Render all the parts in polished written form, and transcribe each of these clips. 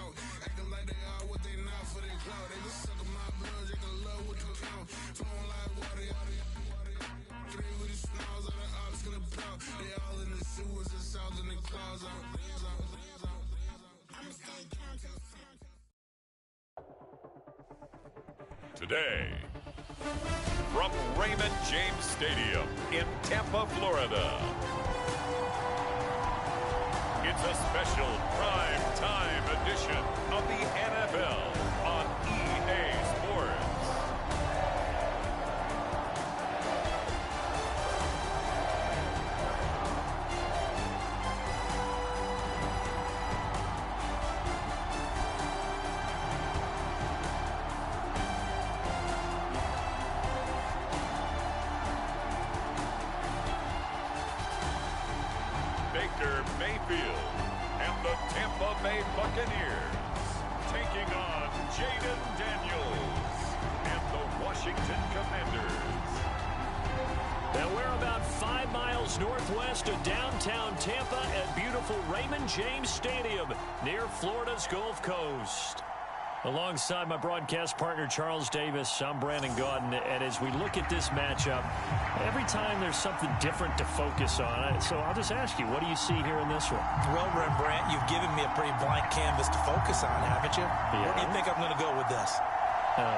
out. Acting like they are what they not for their clout. They just sucking my blood, they can love what you count. Flowing like water, three with the smiles of the ops gonna pout. They all in the sewers and south in the clouds out. Today, from Raymond James Stadium in Tampa, Florida, it's a special prime time edition of the NFL on EA Sports. Mayfield and the Tampa Bay Buccaneers taking on Jaden Daniels and the Washington Commanders. Now we're about 5 miles northwest of downtown Tampa at beautiful Raymond James Stadium near Florida's Gulf Coast. Alongside my broadcast partner, Charles Davis, I'm Brandon Gaudin, and as we look at this matchup, every time there's something different to focus on. So I'll just ask you, what do you see here in this one? Well, Rembrandt, you've given me a pretty blank canvas to focus on, haven't you? Yeah. Where do you think I'm going to go with this?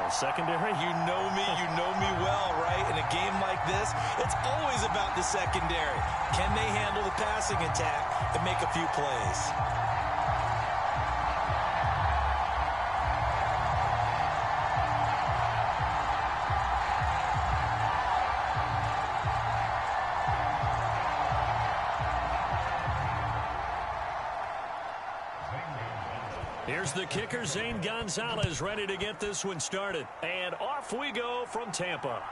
Secondary? You know me well, right? In a game like this, it's always about the secondary. Can they handle the passing attack and make a few plays? Here's the kicker, Zane Gonzalez, ready to get this one started. And off we go from Tampa.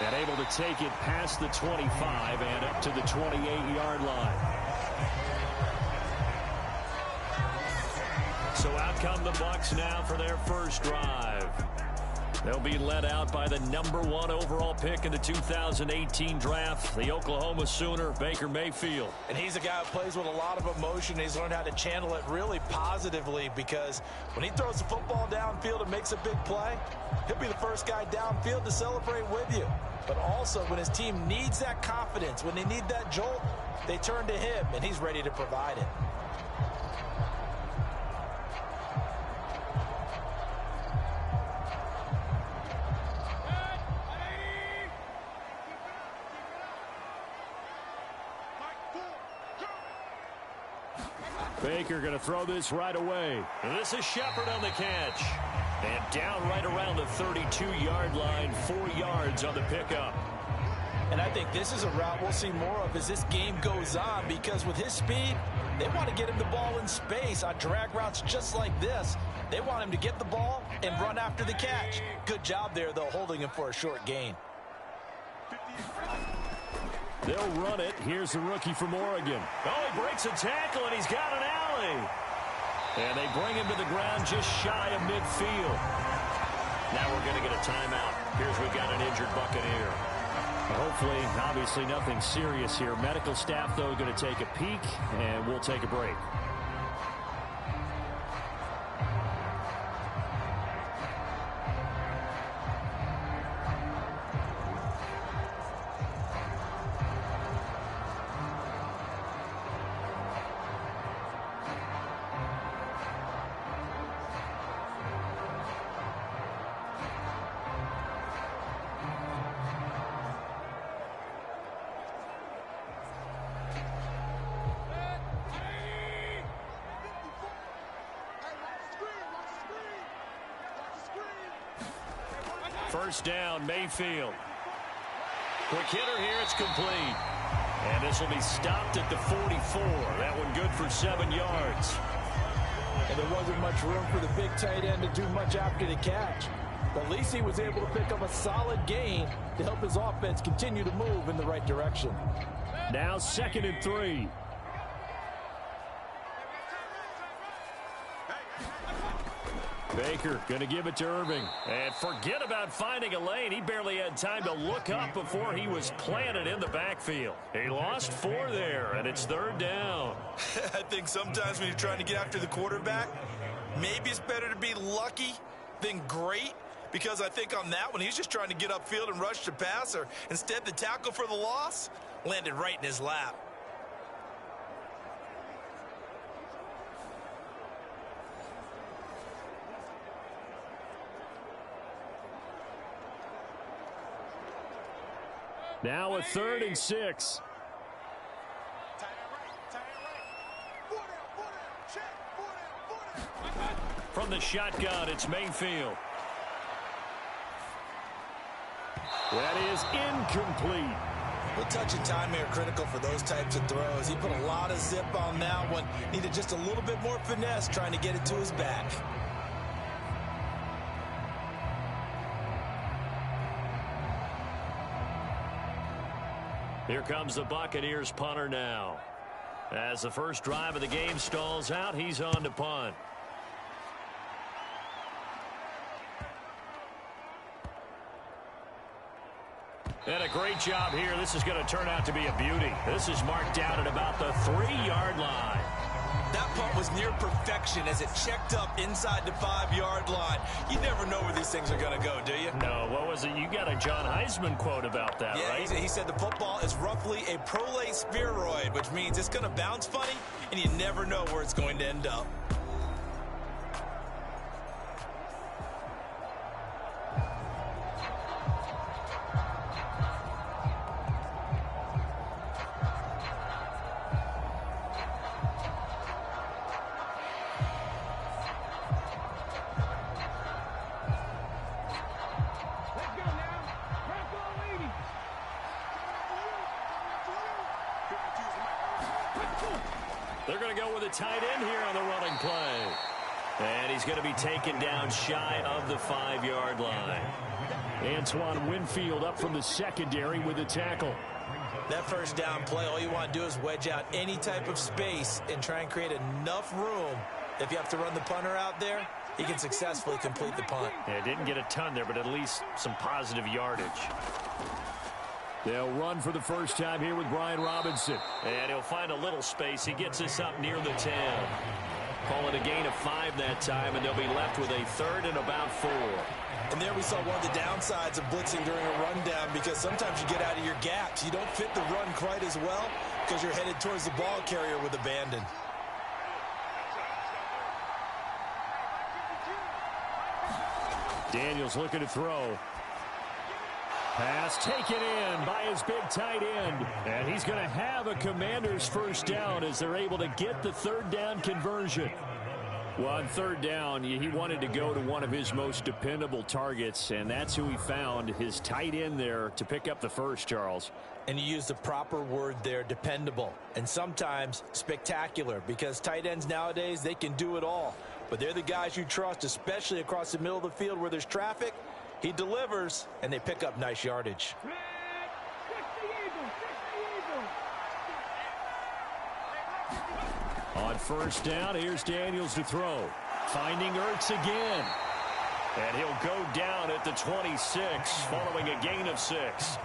And able to take it past the 25 and up to the 28-yard line. So out come the Bucs now for their first drive. They'll be led out by the #1 overall pick in the 2018 draft, the Oklahoma Sooner, Baker Mayfield. And he's a guy who plays with a lot of emotion. He's learned how to channel it really positively, because when he throws the football downfield and makes a big play, he'll be the first guy downfield to celebrate with you. But also, when his team needs that confidence, when they need that jolt, they turn to him, and he's ready to provide it. Baker going to throw this right away. And this is Shepard on the catch. And down right around the 32-yard line, 4 yards on the pickup. And I think this is a route we'll see more of as this game goes on, because with his speed, they want to get him the ball in space on drag routes just like this. They want him to get the ball and run after the catch. Good job there, though, holding him for a short gain. They'll run it. Here's the rookie from Oregon. Oh, he breaks a tackle, and he's got an alley. And they bring him to the ground just shy of midfield. Now we're going to get a timeout. Here's we've got an injured Buccaneer. Hopefully, obviously nothing serious here. Medical staff, though, going to take a peek, and we'll take a break. First down, Mayfield. Quick hitter here, it's complete. And this will be stopped at the 44. That one good for 7 yards. And there wasn't much room for the big tight end to do much after the catch. But at least he was able to pick up a solid gain to help his offense continue to move in the right direction. Now 2nd and 3. Baker going to give it to Irving. And forget about finding a lane. He barely had time to look up before he was planted in the backfield. He lost 4 there, and it's 3rd down. I think sometimes when you're trying to get after the quarterback, maybe it's better to be lucky than great, because I think on that one, he's just trying to get upfield and rush the passer. Instead, the tackle for the loss landed right in his lap. Now a 3rd and 6. From the shotgun, it's Mayfield. That is incomplete. Well, touch and time are critical for those types of throws. He put a lot of zip on that one. Needed just a little bit more finesse trying to get it to his back. Here comes the Buccaneers punter now. As the first drive of the game stalls out, he's on to punt. And a great job here. This is going to turn out to be a beauty. This is marked down at about the 3-yard line. That punt was near perfection as it checked up inside the 5-yard line. You never know where these things are going to go, do you? No, what was it? You got a John Heisman quote about that, right? Yeah, he said the football is roughly a prolate spheroid, which means it's going to bounce funny, and you never know where it's going to end up. They're going to go with a tight end here on the running play. And he's going to be taken down shy of the 5-yard line. Antoine Winfield up from the secondary with the tackle. That first down play, all you want to do is wedge out any type of space and try and create enough room. If you have to run the punter out there, he can successfully complete the punt. Yeah, didn't get a ton there, but at least some positive yardage. They'll run for the first time here with Brian Robinson. And he'll find a little space. He gets us up near the 10. Call it a gain of 5 that time, and they'll be left with a 3rd and about 4. And there we saw one of the downsides of blitzing during a rundown, because sometimes you get out of your gaps. You don't fit the run quite as well because you're headed towards the ball carrier with abandon. Daniels looking to throw. Pass taken in by his big tight end. And he's going to have a Commanders first down as they're able to get the 3rd down conversion. Well, on 3rd down, he wanted to go to one of his most dependable targets, and that's who he found, his tight end there, to pick up the first, Charles. And you use the proper word there, dependable, and sometimes spectacular, because tight ends nowadays, they can do it all. But they're the guys you trust, especially across the middle of the field where there's traffic. He delivers, and they pick up nice yardage. On first down, here's Daniels to throw. Finding Ertz again. And he'll go down at the 26, following a gain of 6.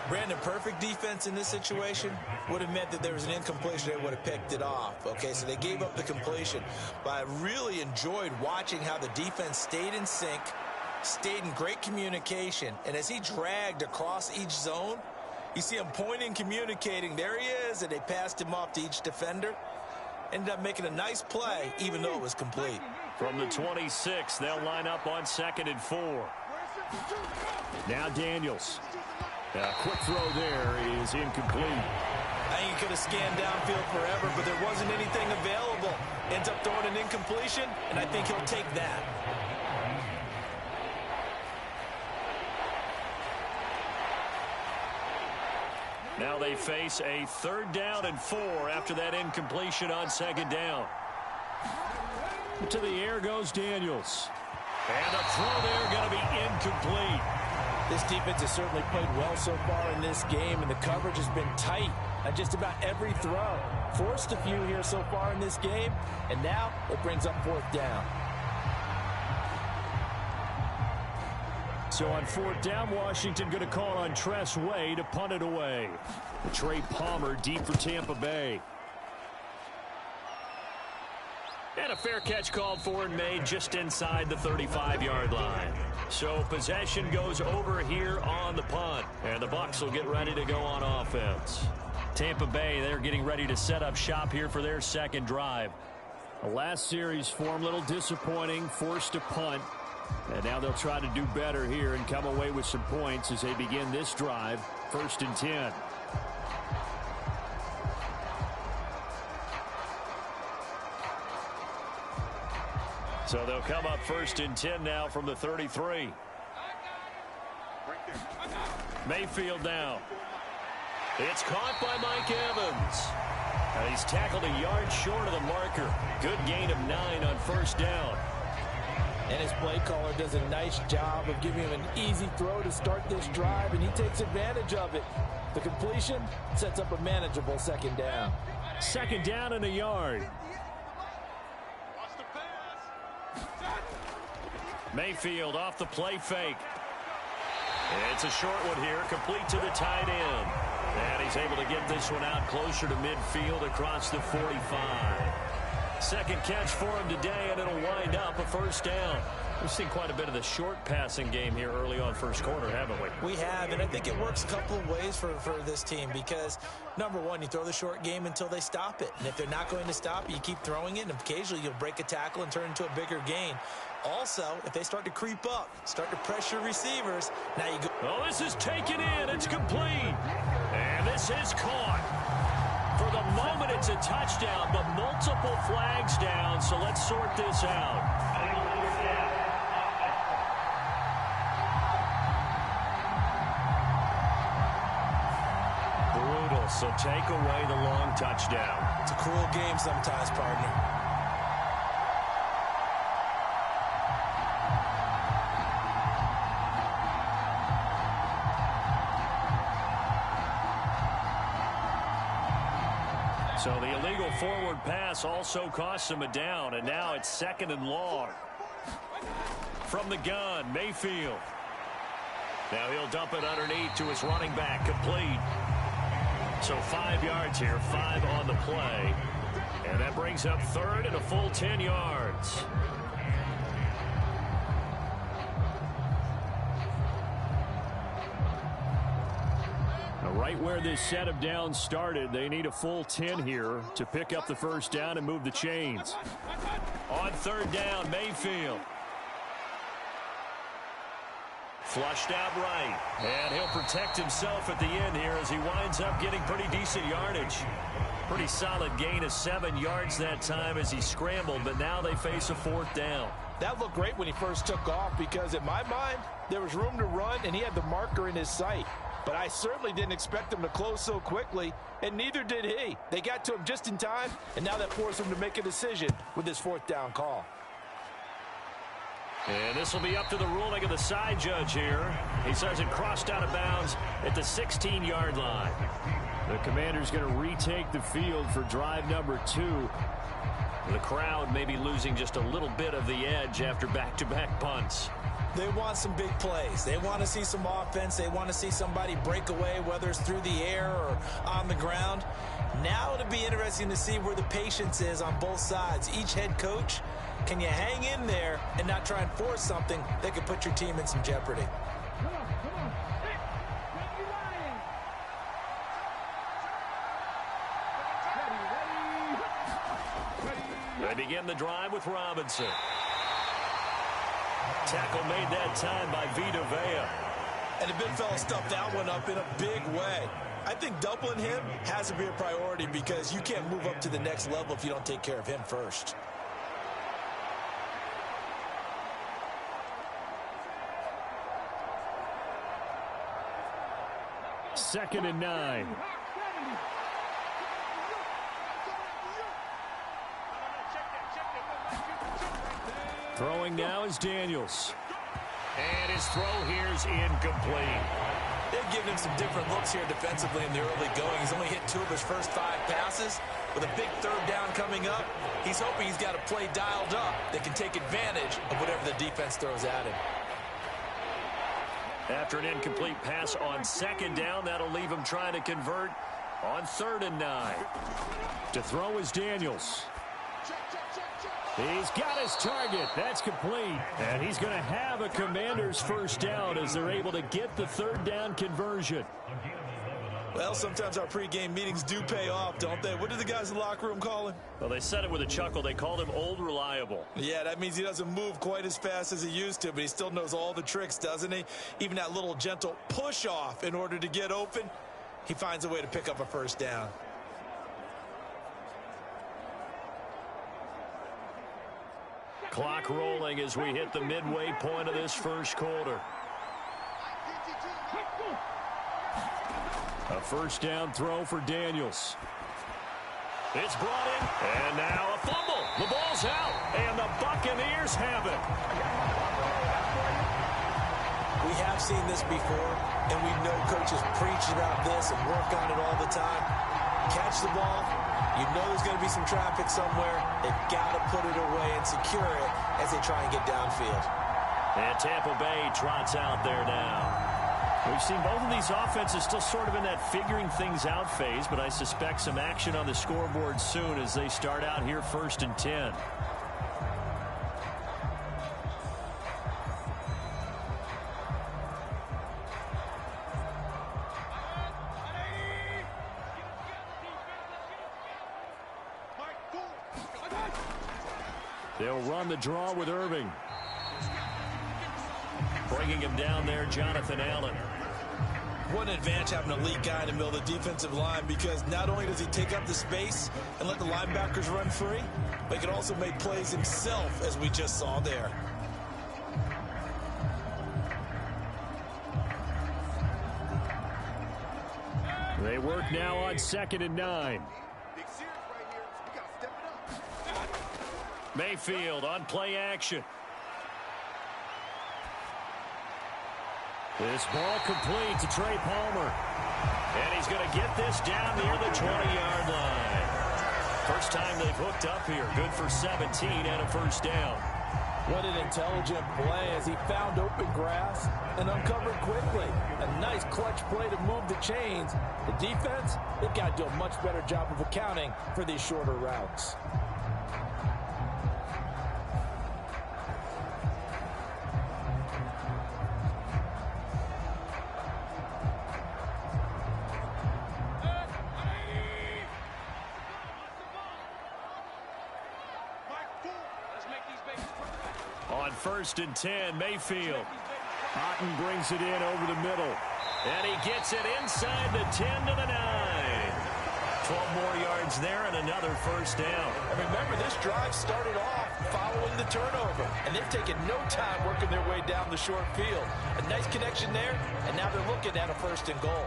Brandon, perfect defense in this situation would have meant that there was an incompletion. They would have picked it off. Okay, so they gave up the completion. But I really enjoyed watching how the defense stayed in sync, stayed in great communication. And as he dragged across each zone, you see him pointing, communicating. There he is, and they passed him off to each defender. Ended up making a nice play, even though it was complete. From the 26, they'll line up on 2nd and 4. Now Daniels. A quick throw there is incomplete. I think he could have scanned downfield forever, but there wasn't anything available. Ends up throwing an incompletion, and I think he'll take that. Now they face a 3rd down and 4 after that incompletion on 2nd down. To the air goes Daniels. And a throw there going to be incomplete. This defense has certainly played well so far in this game, and the coverage has been tight on just about every throw. Forced a few here so far in this game, and now it brings up 4th down. So on fourth down, Washington going to call on Tress Way to punt it away. Trey Palmer deep for Tampa Bay. And a fair catch called for and made just inside the 35-yard line. So possession goes over here on the punt. And the Bucs will get ready to go on offense. Tampa Bay, they're getting ready to set up shop here for their second drive. The last series form a little disappointing, forced to punt. And now they'll try to do better here and come away with some points as they begin this drive. 1st and 10. So they'll come up 1st and 10 now from the 33. Mayfield now. It's caught by Mike Evans. And he's tackled a yard short of the marker. Good gain of 9 on 1st down. And his play caller does a nice job of giving him an easy throw to start this drive, and he takes advantage of it. The completion sets up a manageable 2nd down. 2nd down and a yard. Mayfield off the play fake. It's a short one here, complete to the tight end. And he's able to get this one out closer to midfield across the 45. Second catch for him today, and it'll wind up a 1st down. We've seen quite a bit of the short passing game here early on 1st quarter, haven't we? We have, and I think it works a couple of ways for this team because, number one, you throw the short game until they stop it. And if they're not going to stop it, you keep throwing it, and occasionally you'll break a tackle and turn into a bigger gain. Also, if they start to creep up, start to pressure receivers, now you go. Oh, this is taken in. It's complete. And this is caught. For the moment, it's a touchdown, but multiple flags down, so let's sort this out. Brutal, so take away the long touchdown. It's a cruel game sometimes, partner. So the illegal forward pass also costs him a down, and now it's 2nd and long. From the gun, Mayfield. Now he'll dump it underneath to his running back, complete. So 5 yards here, 5 on the play. And that brings up 3rd and a full 10 yards. Right where this set of downs started, they need a full 10 here to pick up the 1st down and move the chains. On 3rd down, Mayfield. Flushed out right. And he'll protect himself at the end here as he winds up getting pretty decent yardage. Pretty solid gain of 7 yards that time as he scrambled, but now they face a 4th down. That looked great when he first took off because, in my mind, there was room to run and he had the marker in his sight. But I certainly didn't expect him to close so quickly, and neither did he. They got to him just in time, and now that forced him to make a decision with his 4th down call. And this will be up to the ruling of the side judge here. He says it crossed out of bounds at the 16-yard line. The Commanders going to retake the field for drive number 2. The crowd may be losing just a little bit of the edge after back-to-back punts. They want some big plays. They want to see some offense. They want to see somebody break away, whether it's through the air or on the ground. Now it'll be interesting to see where the patience is on both sides. Each head coach, can you hang in there and not try and force something that could put your team in some jeopardy? They begin the drive with Robinson. Tackle made that time by Vita Vea. And the big fella stuffed that one up in a big way. I think doubling him has to be a priority because you can't move up to the next level if you don't take care of him first. Second and 9. Throwing now is Daniels. And his throw here is incomplete. They've given him some different looks here defensively in the early going. He's only hit 2 of his first 5 passes. With a big 3rd down coming up, he's hoping he's got a play dialed up that can take advantage of whatever the defense throws at him. After an incomplete pass on second down, that'll leave him trying to convert on 3rd and 9. To throw is Daniels. He's got his target. That's complete. And he's going to have a Commanders first down as they're able to get the 3rd down conversion. Well, sometimes our pregame meetings do pay off, don't they? What did the guys in the locker room call him? Well, they said it with a chuckle. They called him Old Reliable. Yeah, that means he doesn't move quite as fast as he used to, but he still knows all the tricks, doesn't he? Even that little gentle push-off in order to get open, he finds a way to pick up a first down. Clock rolling as we hit the midway point of this first quarter. A first down throw for Daniels. It's brought in, and now a fumble. The ball's out, and the Buccaneers have it. We have seen this before, and we know coaches preach about this and work on it all the time. Catch the ball. You know there's going to be some traffic somewhere. They've got to put it away and secure it as they try and get downfield. And Tampa Bay trots out there now. We've seen both of these offenses still sort of in that figuring things out phase, but I suspect some action on the scoreboard soon as they start out here 1st and 10. They'll run the draw with Irving. Bringing him down there, Jonathan Allen. What an advantage having a elite guy in the middle of the defensive line, because not only does he take up the space and let the linebackers run free, but he can also make plays himself, as we just saw there. They work now on 2nd and 9. Mayfield on play action. This ball complete to Trey Palmer. And he's going to get this down near the 20-yard line. First time they've hooked up here. Good for 17 and a first down. What an intelligent play as he found open grass and uncovered quickly. A nice clutch play to move the chains. The defense, they've got to do a much better job of accounting for these shorter routes. On 1st and 10, Mayfield. Otten brings it in over the middle. And he gets it inside the 10 to the 9. 12 more yards there and another first down. And remember, this drive started off following the turnover. And they've taken no time working their way down the short field. A nice connection there, and now they're looking at a 1st and goal.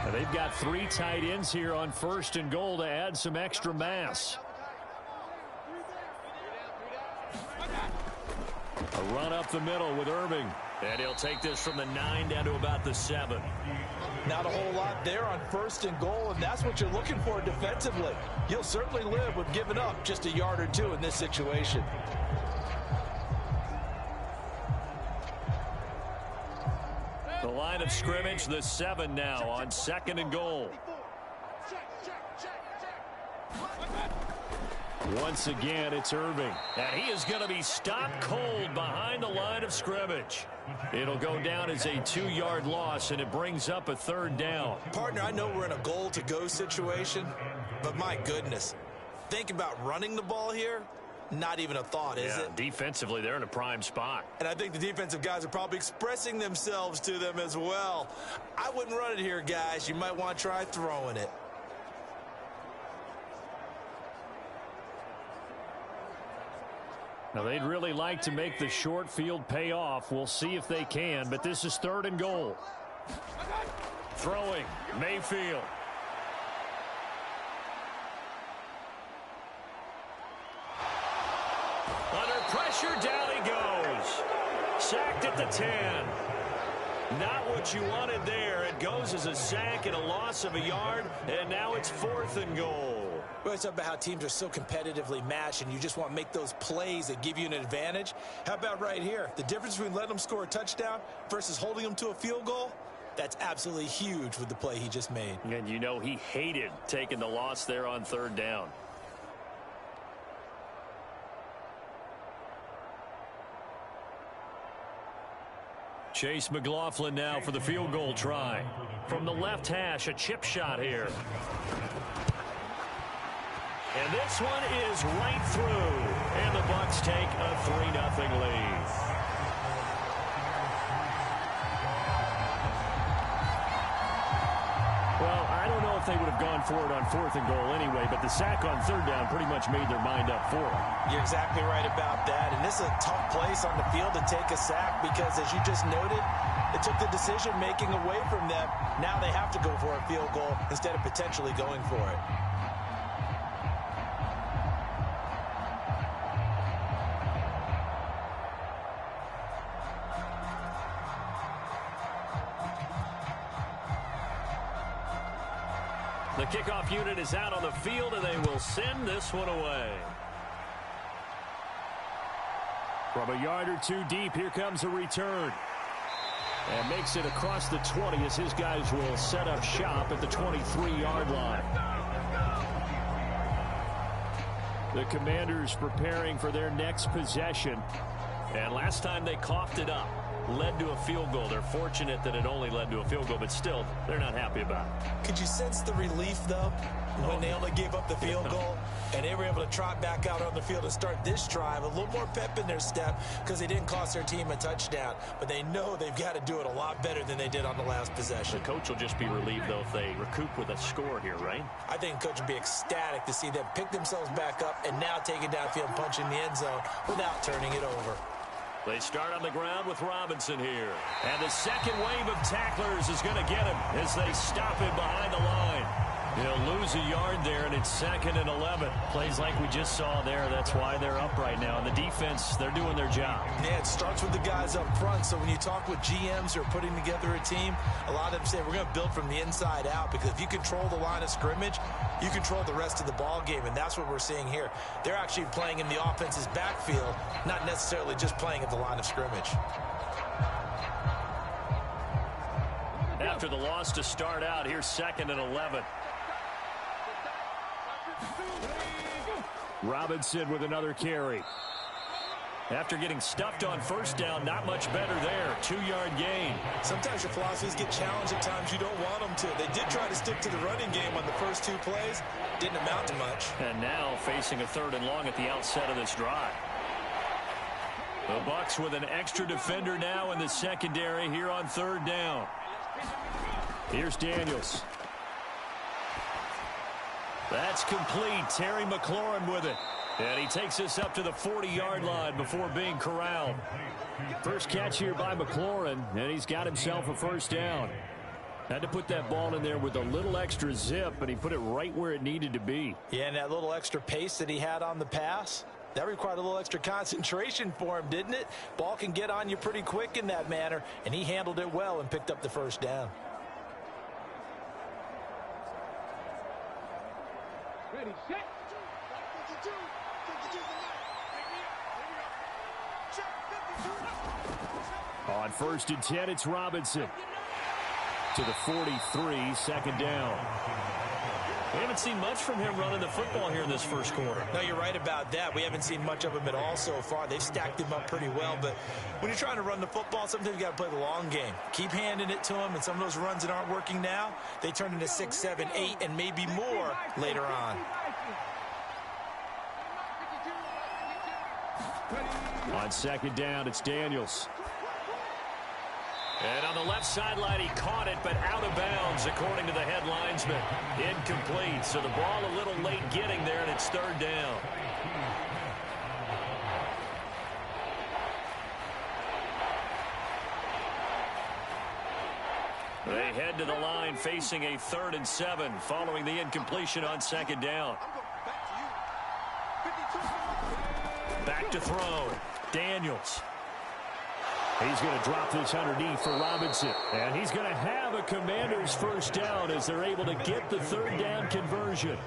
Now they've got 3 tight ends here on 1st and goal to add some extra mass. A run up the middle with Irving. And he'll take this from the 9 down to about the 7. Not a whole lot there on 1st and goal, and that's what you're looking for defensively. You'll certainly live with giving up just a yard or 2 in this situation. The line of scrimmage, the 7 now on 2nd and goal. Once again, it's Irving. And he is going to be stopped cold behind the line of scrimmage. It'll go down as a 2-yard loss, and it brings up a 3rd down. Partner, I know we're in a goal-to-go situation, but my goodness, think about running the ball here. Not even a thought, is it? Defensively, they're in a prime spot. And I think the defensive guys are probably expressing themselves to them as well. I wouldn't run it here, guys. You might want to try throwing it. Now, they'd really like to make the short field pay off. We'll see if they can, but this is 3rd and goal. Throwing, Mayfield. Under pressure, down he goes. Sacked at the 10. Not what you wanted there. It goes as a sack and a loss of a yard, and now it's 4th and goal. We always talk about how teams are so competitively matched, and you just want to make those plays that give you an advantage. How about right here? The difference between letting them score a touchdown versus holding them to a field goal, that's absolutely huge with the play he just made. And you know he hated taking the loss there on third down. Chase McLaughlin now for the field goal try. From the left hash, a chip shot here. And this one is right through. And the Bucs take a 3-0 lead. Well, I don't know if they would have gone for it on 4th and goal anyway, but the sack on third down pretty much made their mind up for it. You're exactly right about that. And this is a tough place on the field to take a sack because, as you just noted, it took the decision-making away from them. Now they have to go for a field goal instead of potentially going for it. The kickoff unit is out on the field, and they will send this one away. From a yard or two deep, here comes a return. And makes it across the 20 as his guys will set up shop at the 23-yard line. The Commanders preparing for their next possession. And last time they coughed it up. Led to a field goal. They're fortunate that it only led to a field goal, but still, they're not happy about it. Could you sense the relief, though, when they only gave up the field goal and they were able to trot back out on the field and start this drive? A little more pep in their step because they didn't cost their team a touchdown, but they know they've got to do it a lot better than they did on the last possession. The coach will just be relieved, though, if they recoup with a score here, right? I think the coach will be ecstatic to see them pick themselves back up and now take it downfield and punch in the end zone without turning it over. They start on the ground with Robinson here. And the second wave of tacklers is going to get him as they stop him behind the line. He'll lose a yard there, and it's 2nd and 11. Plays like we just saw there. That's why they're up right now. And the defense, they're doing their job. Yeah, it starts with the guys up front. So when you talk with GMs who are putting together a team, a lot of them say we're going to build from the inside out, because if you control the line of scrimmage, you control the rest of the ball game, and that's what we're seeing here. They're actually playing in the offense's backfield, not necessarily just playing at the line of scrimmage. After the loss to start out, here's 2nd and 11. Robinson with another carry. After getting stuffed on first down, not much better there. 2-yard gain. Sometimes your philosophies get challenged at times you don't want them to. They did try to stick to the running game on the first 2 plays. Didn't amount to much. And now facing a 3rd and long at the outset of this drive. The Bucs with an extra defender now in the secondary here on 3rd down. Here's Daniels. That's complete. Terry McLaurin with it. And he takes us up to the 40-yard line before being corralled. First catch here by McLaurin, and he's got himself a first down. Had to put that ball in there with a little extra zip, and he put it right where it needed to be. Yeah, and that little extra pace that he had on the pass, that required a little extra concentration for him, didn't it? Ball can get on you pretty quick in that manner, and he handled it well and picked up the first down. Ready, set. On 1st and 10, it's Robinson. To the 43, 2nd down. We haven't seen much from him running the football here in this first quarter. No, you're right about that. We haven't seen much of him at all so far. They've stacked him up pretty well, but when you're trying to run the football, sometimes you got to play the long game. Keep handing it to him, and some of those runs that aren't working now, they turn into 6, 7, 8, and maybe more later on. On 2nd down, it's Daniels. And on the left sideline, he caught it, but out of bounds, according to the head linesman. Incomplete, so the ball a little late getting there, and it's 3rd down. They head to the line facing a 3rd and 7 following the incompletion on 2nd down. Back to throw. Daniels. He's going to drop this underneath for Robinson. And he's going to have a Commanders first down as they're able to get the 3rd down conversion.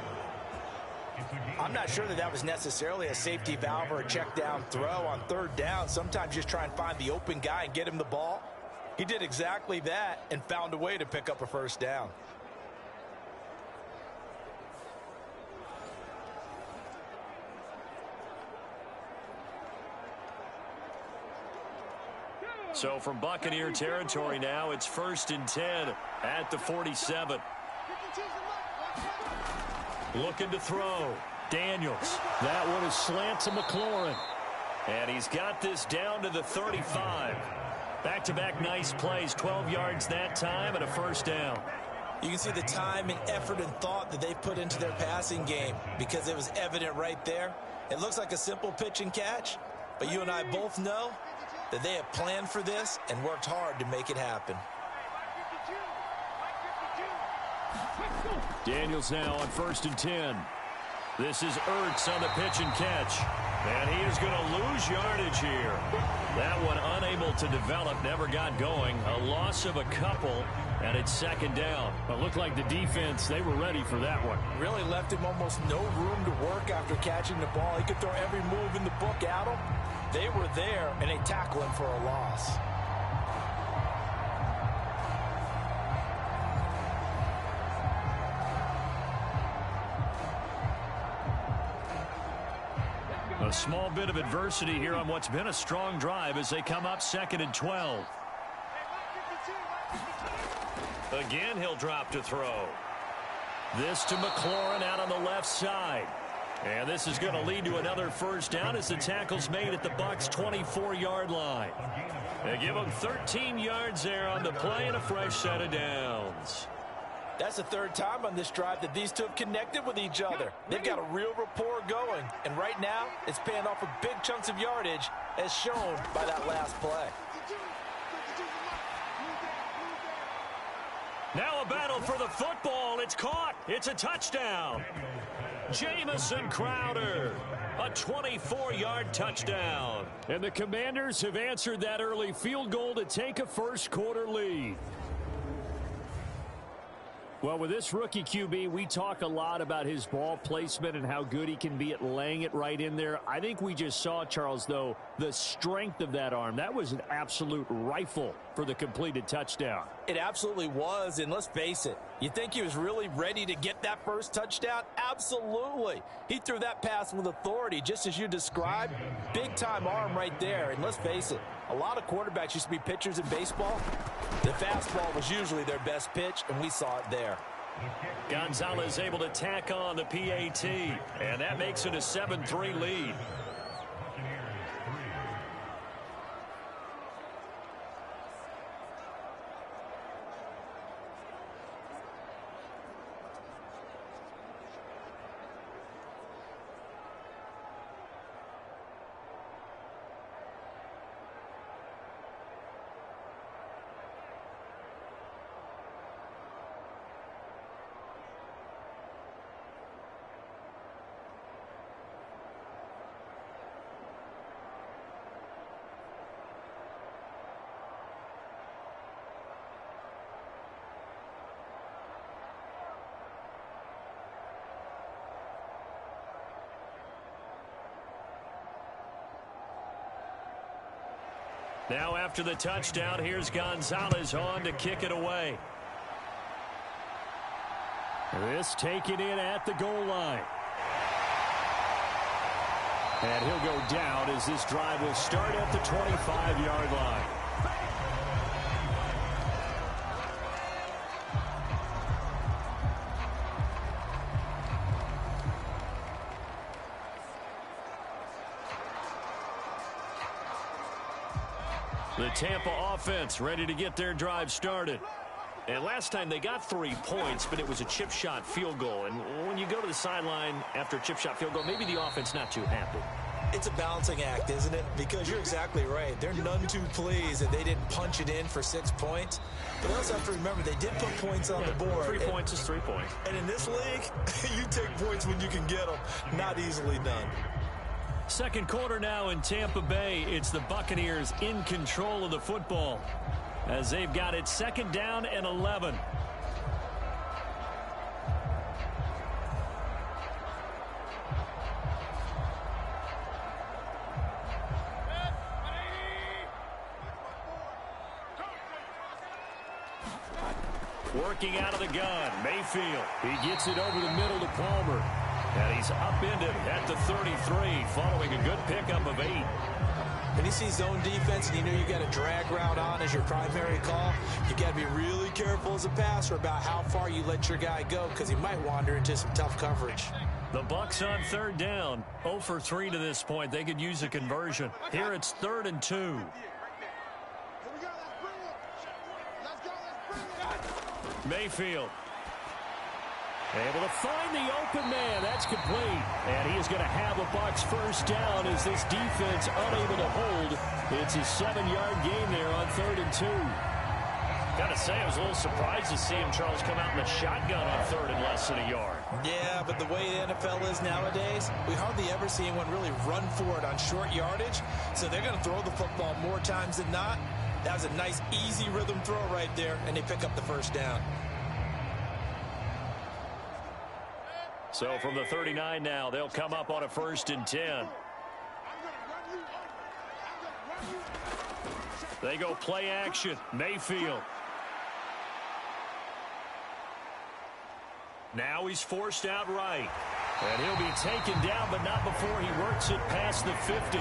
I'm not sure that was necessarily a safety valve or a check down throw on third down. Sometimes just try and find the open guy and get him the ball. He did exactly that and found a way to pick up a first down. So from Buccaneer territory now, it's 1st and 10 at the 47. Looking to throw. Daniels. That one is slant to McLaurin. And he's got this down to the 35. Back-to-back nice plays. 12 yards that time and a first down. You can see the time and effort and thought that they put into their passing game because it was evident right there. It looks like a simple pitch and catch, but you and I both know that they have planned for this and worked hard to make it happen. Daniels now on 1st and 10. This is Ertz on the pitch and catch. And he is going to lose yardage here. That one unable to develop, never got going. A loss of a couple, and it's 2nd down. But it looked like the defense, they were ready for that one. Really left him almost no room to work after catching the ball. He could throw every move in the book at him. They were there, and they tackle him for a loss. A small bit of adversity here on what's been a strong drive as they come up 2nd and 12. Again, he'll drop to throw. This to McLaurin out on the left side. And this is going to lead to another first down as the tackle's made at the Bucs' 24-yard line. They give them 13 yards there on the play and a fresh set of downs. That's the 3rd time on this drive that these two have connected with each other. They've got a real rapport going. And right now, it's paying off with big chunks of yardage as shown by that last play. Now a battle for the football. It's caught. It's a touchdown. Jamison Crowder, a 24-yard touchdown. And the Commanders have answered that early field goal to take a first-quarter lead. Well, with this rookie QB, we talk a lot about his ball placement and how good he can be at laying it right in there. I think we just saw, Charles, though, the strength of that arm. That was an absolute rifle for the completed touchdown. It absolutely was, and let's face it, you think he was really ready to get that first touchdown? Absolutely. He threw that pass with authority, just as you described. Big-time arm right there, and let's face it, a lot of quarterbacks used to be pitchers in baseball. The fastball was usually their best pitch, and we saw it there. Gonzalez able to tack on the PAT, and that makes it a 7-3 lead. Now after the touchdown, here's Gonzalez on to kick it away. This taken in at the goal line. And he'll go down as this drive will start at the 25-yard line. The Tampa offense ready to get their drive started. And last time they got 3 points, but it was a chip shot field goal. And when you go to the sideline after a chip shot field goal, maybe the offense not too happy. It's a balancing act, isn't it? Because you're exactly right. They're none too pleased that they didn't punch it in for 6 points. But also have to remember, they did put points on the board. 3 points is 3 points. And in this league, you take points when you can get them. Not easily done. Second quarter now in Tampa Bay. It's the Buccaneers in control of the football as they've got it 2nd down and 11. Working out of the gun, Mayfield. He gets it over the middle to Palmer. And he's upended at the 33 following a good pickup of 8. When you see zone defense and you know you got a drag route on as your primary call, you got to be really careful as a passer about how far you let your guy go because he might wander into some tough coverage. The Bucs on 3rd down. 0 for 3 to this point. They could use a conversion. Here it's 3rd and 2. Mayfield. Able to find the open man. That's complete. And he is going to have a Bucs first down as this defense unable to hold. It's a 7-yard gain there on 3rd and 2. Got to say, I was a little surprised to see him, Charles, come out in the shotgun on 3rd and less than a yard. Yeah, but the way the NFL is nowadays, we hardly ever see anyone really run for it on short yardage. So they're going to throw the football more times than not. That was a nice, easy rhythm throw right there, and they pick up the first down. So from the 39 now, they'll come up on a 1st and 10. They go play action. Mayfield. Now he's forced out right. And he'll be taken down, but not before he works it past the 50.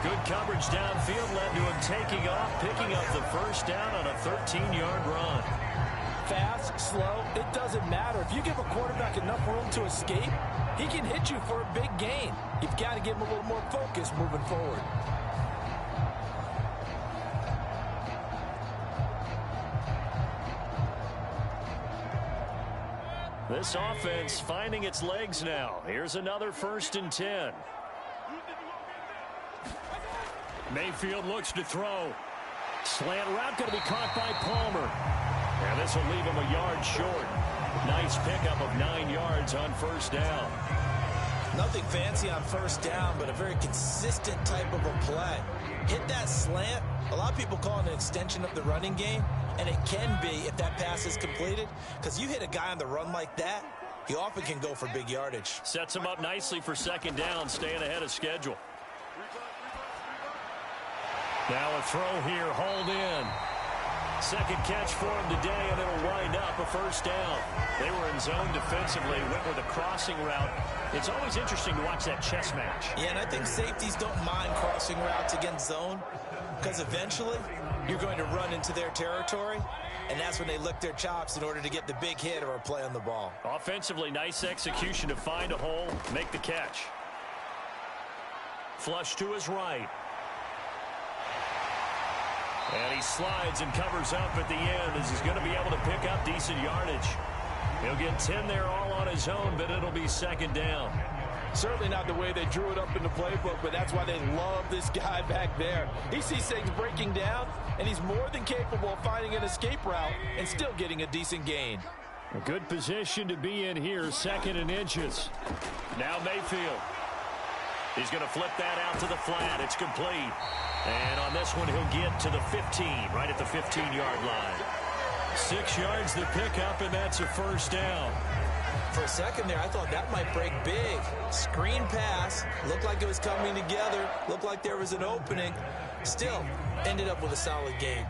Good coverage downfield led to him taking off, picking up the first down on a 13-yard run. Fast, slow, it doesn't matter. If you give a quarterback enough room to escape, he can hit you for a big gain. You've got to give him a little more focus moving forward. This offense finding its legs now. Here's another 1st and 10. Mayfield looks to throw. Slant route going to be caught by Palmer. And this will leave him a yard short. Nice pickup of 9 yards on 1st down. Nothing fancy on 1st down, but a very consistent type of a play. Hit that slant. A lot of people call it an extension of the running game, and it can be if that pass is completed, because you hit a guy on the run like that, he often can go for big yardage. Sets him up nicely for 2nd down, staying ahead of schedule. Now a throw here, hauled in. Second catch for him today, and it'll wind up a 1st down. They were in zone defensively, went with a crossing route. It's always interesting to watch that chess match. Yeah, and I think safeties don't mind crossing routes against zone, because eventually you're going to run into their territory, and that's when they lick their chops in order to get the big hit or a play on the ball. Offensively, nice execution to find a hole, make the catch. Flush to his right. And he slides and covers up at the end as he's going to be able to pick up decent yardage. He'll get 10 there all on his own, but it'll be 2nd down. Certainly not the way they drew it up in the playbook, but that's why they love this guy back there. He sees things breaking down, and he's more than capable of finding an escape route and still getting a decent gain. A good position to be in here, 2nd and inches. Now Mayfield. He's going to flip that out to the flat. It's complete. And on this one, he'll get to the 15, right at the 15-yard line. 6 yards the pickup, and that's a 1st down. For a second there, I thought that might break big. Screen pass, looked like it was coming together, looked like there was an opening. Still, ended up with a solid game.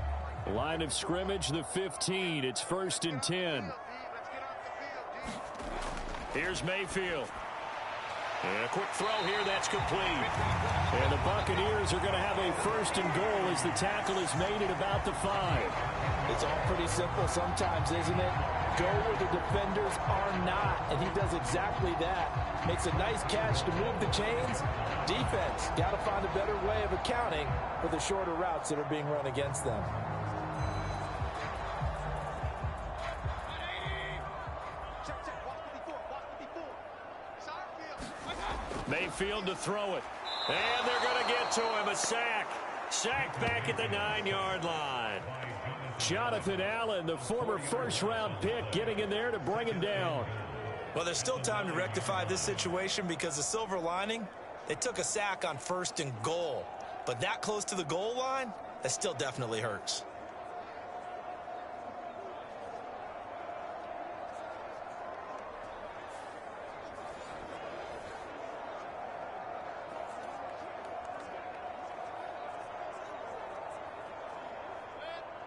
Line of scrimmage, the 15. It's 1st and 10. Here's Mayfield. And a quick throw here, that's complete. And the Buccaneers are going to have a 1st and goal as the tackle is made at about the 5. It's all pretty simple sometimes, isn't it? Go where the defenders are not, and he does exactly that. Makes a nice catch to move the chains. Defense got to find a better way of accounting for the shorter routes that are being run against them. Mayfield to throw it. And they're going to get to him. A sack. Sacked back at the 9-yard line. Jonathan Allen, the former 1st-round pick, getting in there to bring him down. Well, there's still time to rectify this situation because the silver lining, they took a sack on 1st and goal. But that close to the goal line, that still definitely hurts.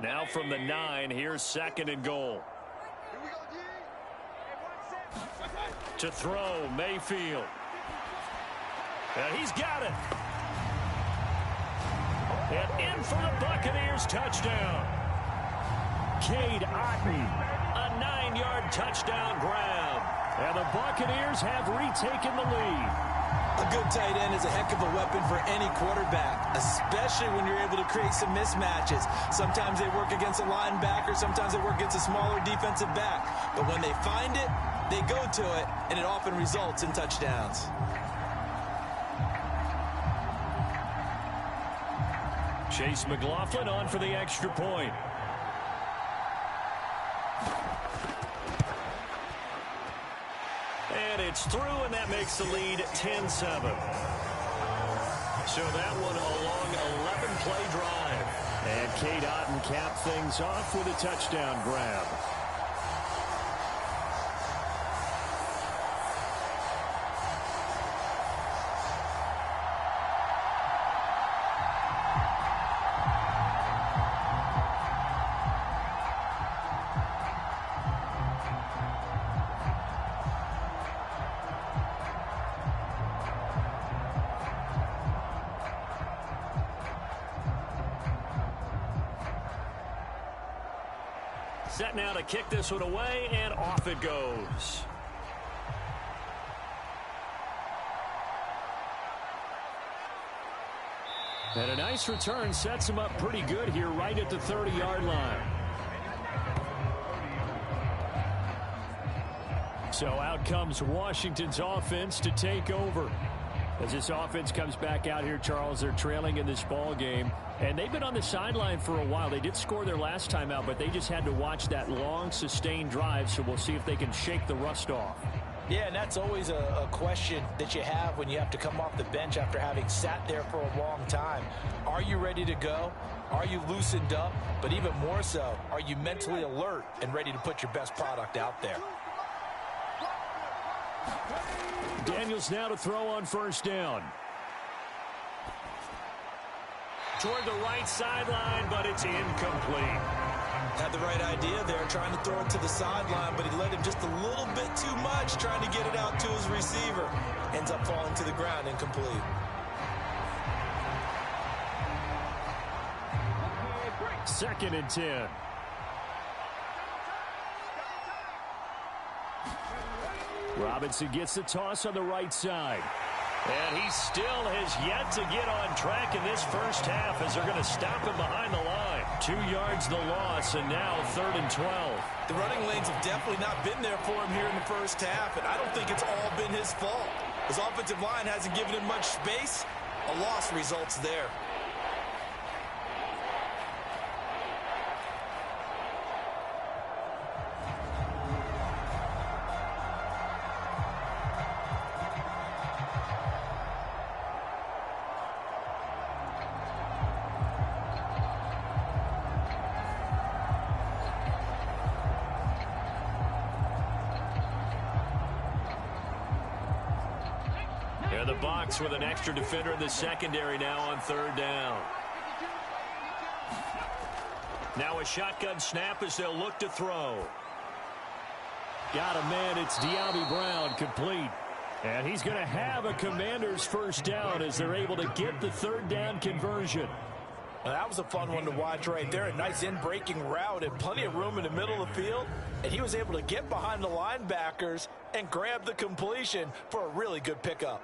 Now from the 9, here's 2nd and goal. To throw, Mayfield. And he's got it. And in for the Buccaneers touchdown. Cade Otton, a 9-yard touchdown grab. And the Buccaneers have retaken the lead. A good tight end is a heck of a weapon for any quarterback, especially when you're able to create some mismatches. Sometimes they work against a linebacker, sometimes they work against a smaller defensive back. But when they find it, they go to it, and it often results in touchdowns. Chase McLaughlin on for the extra point. And it's through, and that makes the lead 10-7. So that one a long 11-play drive. And Cade Otton capped things off with a touchdown grab. Set now to kick this one away, and off it goes. And a nice return sets him up pretty good here right at the 30-yard line. So out comes Washington's offense to take over. As this offense comes back out here, Charles, they're trailing in this ball game. And they've been on the sideline for a while. They did score their last time out, but they just had to watch that long, sustained drive. So we'll see if they can shake the rust off. Yeah, and that's always a question that you have when you have to come off the bench after having sat there for a long time. Are you ready to go? Are you loosened up? But even more so, are you mentally alert and ready to put your best product out there? Daniels now to throw on first down. Toward the right sideline, but it's incomplete. Had the right idea there, trying to throw it to the sideline, but he let him just a little bit too much, trying to get it out to his receiver. Ends up falling to the ground, incomplete. Second and 10. Robinson gets the toss on the right side. And he still has yet to get on track in this first half as they're going to stop him behind the line. 2 yards the loss, and now 3rd and 12. The running lanes have definitely not been there for him here in the first half, and I don't think it's all been his fault. His offensive line hasn't given him much space. A loss results there. The box with an extra defender in the secondary now on 3rd down. Now a shotgun snap as they'll look to throw. Got a man, it's De'Ami Brown, complete. And he's going to have a Commanders first down as they're able to get the 3rd down conversion. Now, that was a fun one to watch right there. A nice in-breaking route and plenty of room in the middle of the field. And he was able to get behind the linebackers and grab the completion for a really good pickup.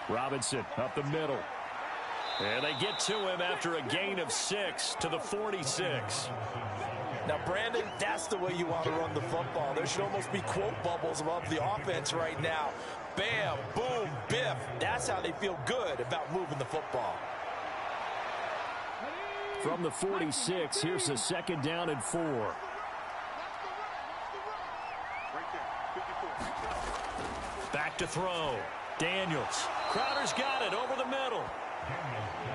Robinson up the middle. And they get to him after a gain of 6 to the 46. Now, Brandon, that's the way you want to run the football. There should almost be quote bubbles above the offense right now. Bam, boom, biff. That's how they feel good about moving the football. From the 46, here's a 2nd down and 4. Back to throw. Daniels. Crowder's got it over the middle.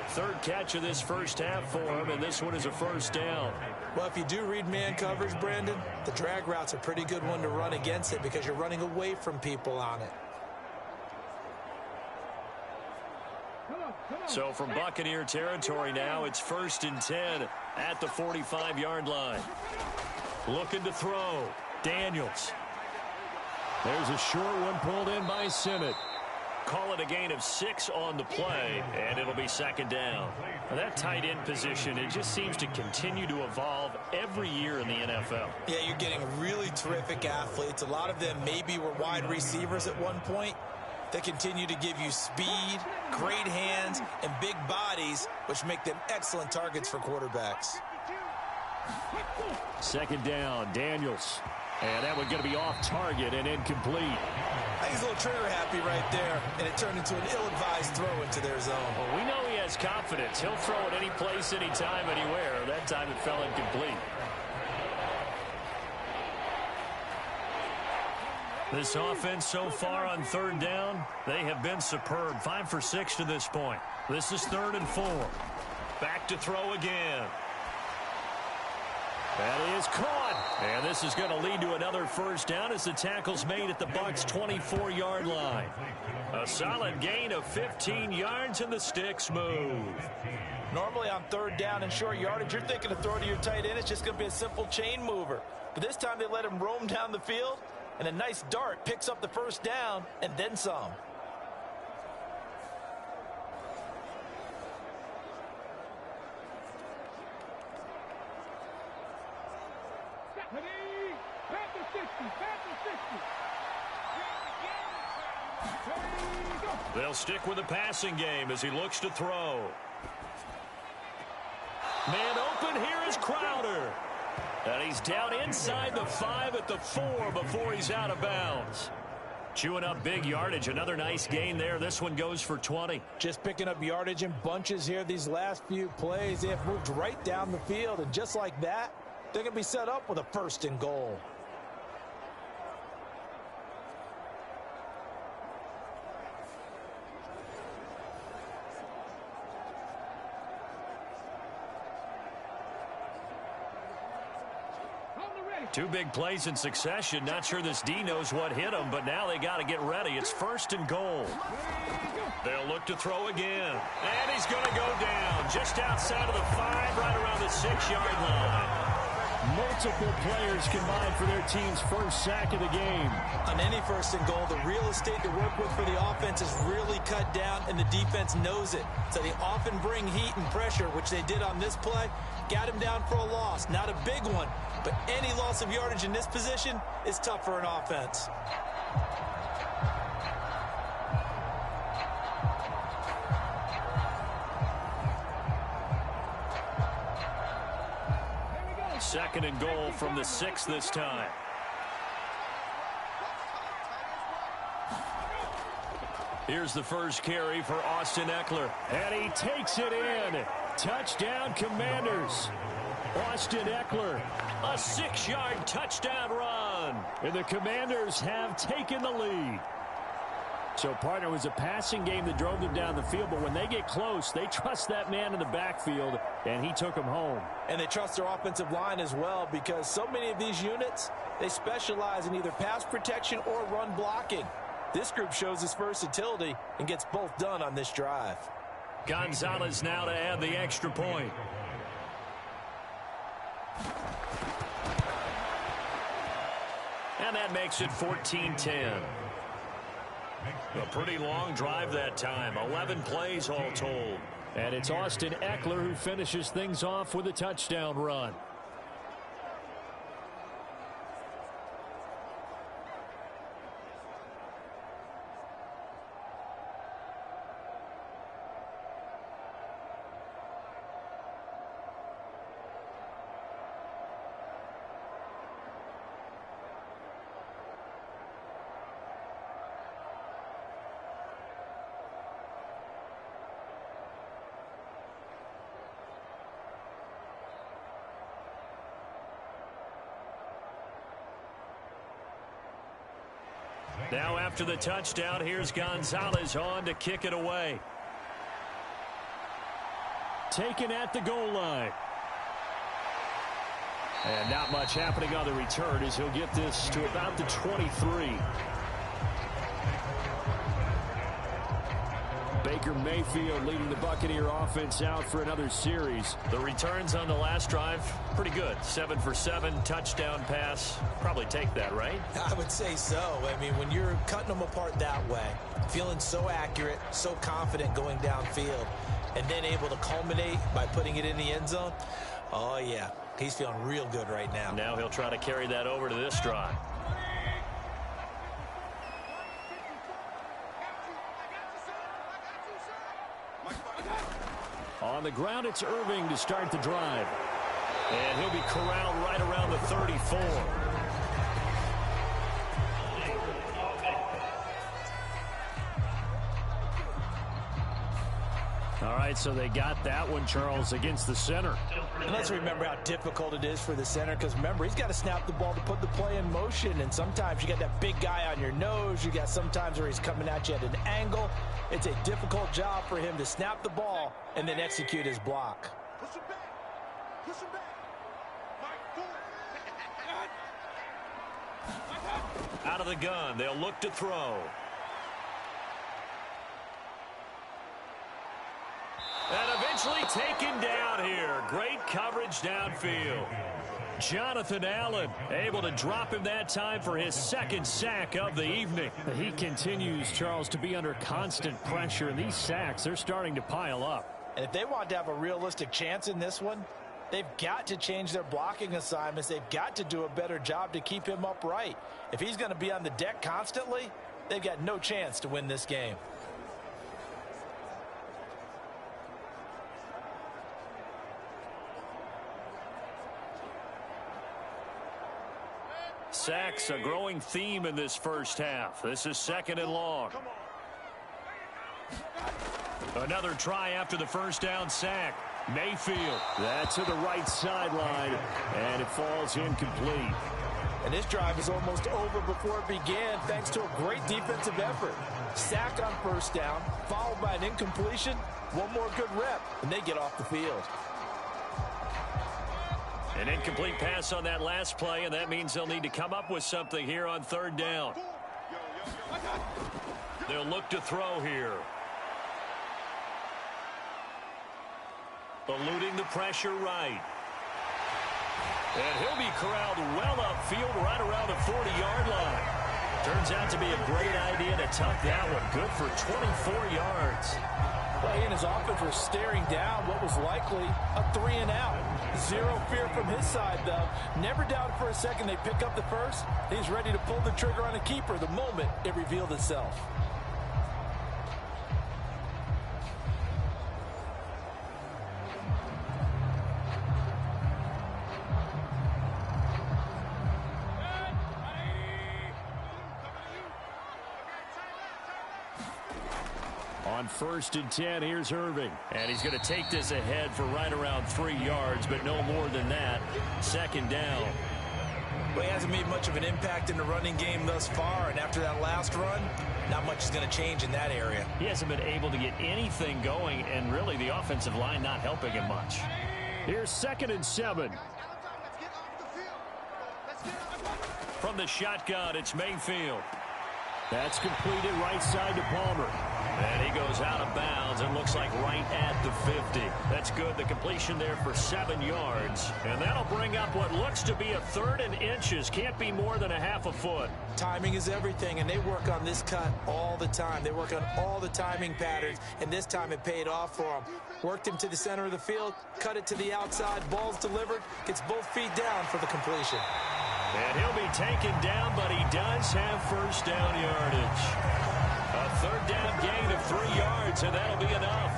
Third catch of this first half for him, and this one is a first down. Well, if you do read man coverage, Brandon, the drag route's a pretty good one to run against it because you're running away from people on it. So from Buccaneer territory now, it's 1st and 10 at the 45-yard line. Looking to throw. Daniels. There's a short one pulled in by Sinnott. Call it a gain of 6 on the play, and it'll be second down. Now that tight end position, it just seems to continue to evolve every year in the NFL. Yeah, you're getting really terrific athletes. A lot of them maybe were wide receivers at one point. They continue to give you speed, great hands, and big bodies, which make them excellent targets for quarterbacks. Second down, Daniels. And that one's going to be off target and incomplete. I think he's a little trigger happy right there, and it turned into an ill-advised throw into their zone. Well, we know he has confidence. He'll throw it any place, anytime, anywhere. That time it fell incomplete. This offense so far on third down, they have been superb. 5 for 6 to this point. This is 3rd and 4. Back to throw again. That is caught. And this is going to lead to another first down as the tackle's made at the Bucs' 24-yard line. A solid gain of 15 yards and the sticks move. Normally on third down and short yardage, you're thinking to throw to your tight end. It's just going to be a simple chain mover. But this time they let him roam down the field, and a nice dart picks up the first down and then some. They'll stick with the passing game as he looks to throw. Man open, here is Crowder. And he's down inside the 5 at the 4 before he's out of bounds. Chewing up big yardage. Another nice gain there. This one goes for 20. Just picking up yardage in bunches here these last few plays. They have moved right down the field, and just like that, they're going to be set up with a 1st and goal. Two big plays in succession. Not sure this D knows what hit him, but now they got to get ready. It's 1st and goal. They'll look to throw again. And he's going to go down just outside of the 5, right around the 6-yard line. Multiple players combined for their team's first sack of the game. On any 1st and goal, the real estate to work with for the offense is really cut down, and the defense knows it. So they often bring heat and pressure, which they did on this play. Got him down for a loss. Not a big one, but any loss of yardage in this position is tough for an offense. Second and goal from the 6 this time. Here's the first carry for Austin Eckler. And he takes it in. Touchdown, Commanders. Austin Eckler, a 6-yard touchdown run. And the Commanders have taken the lead. So, partner, was a passing game that drove them down the field, but when they get close, they trust that man in the backfield, and he took them home. And they trust their offensive line as well, because so many of these units, they specialize in either pass protection or run blocking. This group shows its versatility and gets both done on this drive. Gonzalez now to add the extra point. And that makes it 14-10. A pretty long drive that time. 11 plays all told. And it's Austin Eckler who finishes things off with a touchdown run. Now after the touchdown, here's Gonzalez on to kick it away. taken at the goal line. And not much happening on the return as he'll get this to about the 23. Baker Mayfield leading the Buccaneer offense out for another series. The returns on the last drive, pretty good. 7 for 7, touchdown pass. Probably take that, right? I would say so. I mean, when you're cutting them apart that way, feeling so accurate, so confident going downfield, and then able to culminate by putting it in the end zone, oh, yeah, he's feeling real good right now. Now he'll try to carry that over to this drive. On the ground, it's Irving to start the drive. And he'll be corralled right around the 34. All right, so they got that one, Charles, against the center. And let's remember how difficult it is for the center, because remember, he's got to snap the ball to put the play in motion, and sometimes you got that big guy on your nose. You got sometimes where he's coming at you at an angle. It's a difficult job for him to snap the ball and then execute his block. Push him back. Push him back. Out of the gun, they'll look to throw. And eventually taken down here. Great coverage downfield. Jonathan Allen able to drop him that time for his second sack of the evening. He continues, Charles, to be under constant pressure. And these sacks, they're starting to pile up. And if they want to have a realistic chance in this one, they've got to change their blocking assignments. They've got to do a better job to keep him upright. If he's going to be on the deck constantly, they've got no chance to win this game. Sacks, a growing theme in this first half. This is 2nd and long. Another try after the first down sack. Mayfield. That's to the right sideline, and it falls incomplete. And this drive is almost over before it began, thanks to a great defensive effort. Sack on first down, followed by an incompletion. One more good rep, and they get off the field. An incomplete pass on that last play, and that means they'll need to come up with something here on 3rd down. They'll look to throw here. Eluding the pressure right. And he'll be corraled well upfield right around the 40-yard line. Turns out to be a great idea to tuck that one. Good for 24 yards. Well, he and his offense were staring down what was likely a 3-and-out. Zero fear from his side, though. Never doubted for a second they pick up the first. He's ready to pull the trigger on a keeper the moment it revealed itself. On 1st and 10, here's Irving. And he's going to take this ahead for right around 3 yards, but no more than that. 2nd down. Well, he hasn't made much of an impact in the running game thus far, and after that last run, not much is going to change in that area. He hasn't been able to get anything going, and really the offensive line not helping him much. Here's 2nd and 7. From the shotgun, it's Mayfield. That's completed right side to Palmer. And he goes out of bounds and looks like right at the 50. That's good. The completion there for 7 yards. And that'll bring up what looks to be a 3rd and inches. Can't be more than a half a foot. Timing is everything, and they work on this cut all the time. They work on all the timing patterns, and this time it paid off for them. Worked him to the center of the field, cut it to the outside, ball's delivered, gets both feet down for the completion. And he'll be taken down, but he does have first down yardage. A 3rd down gain of 3 yards, and that'll be enough.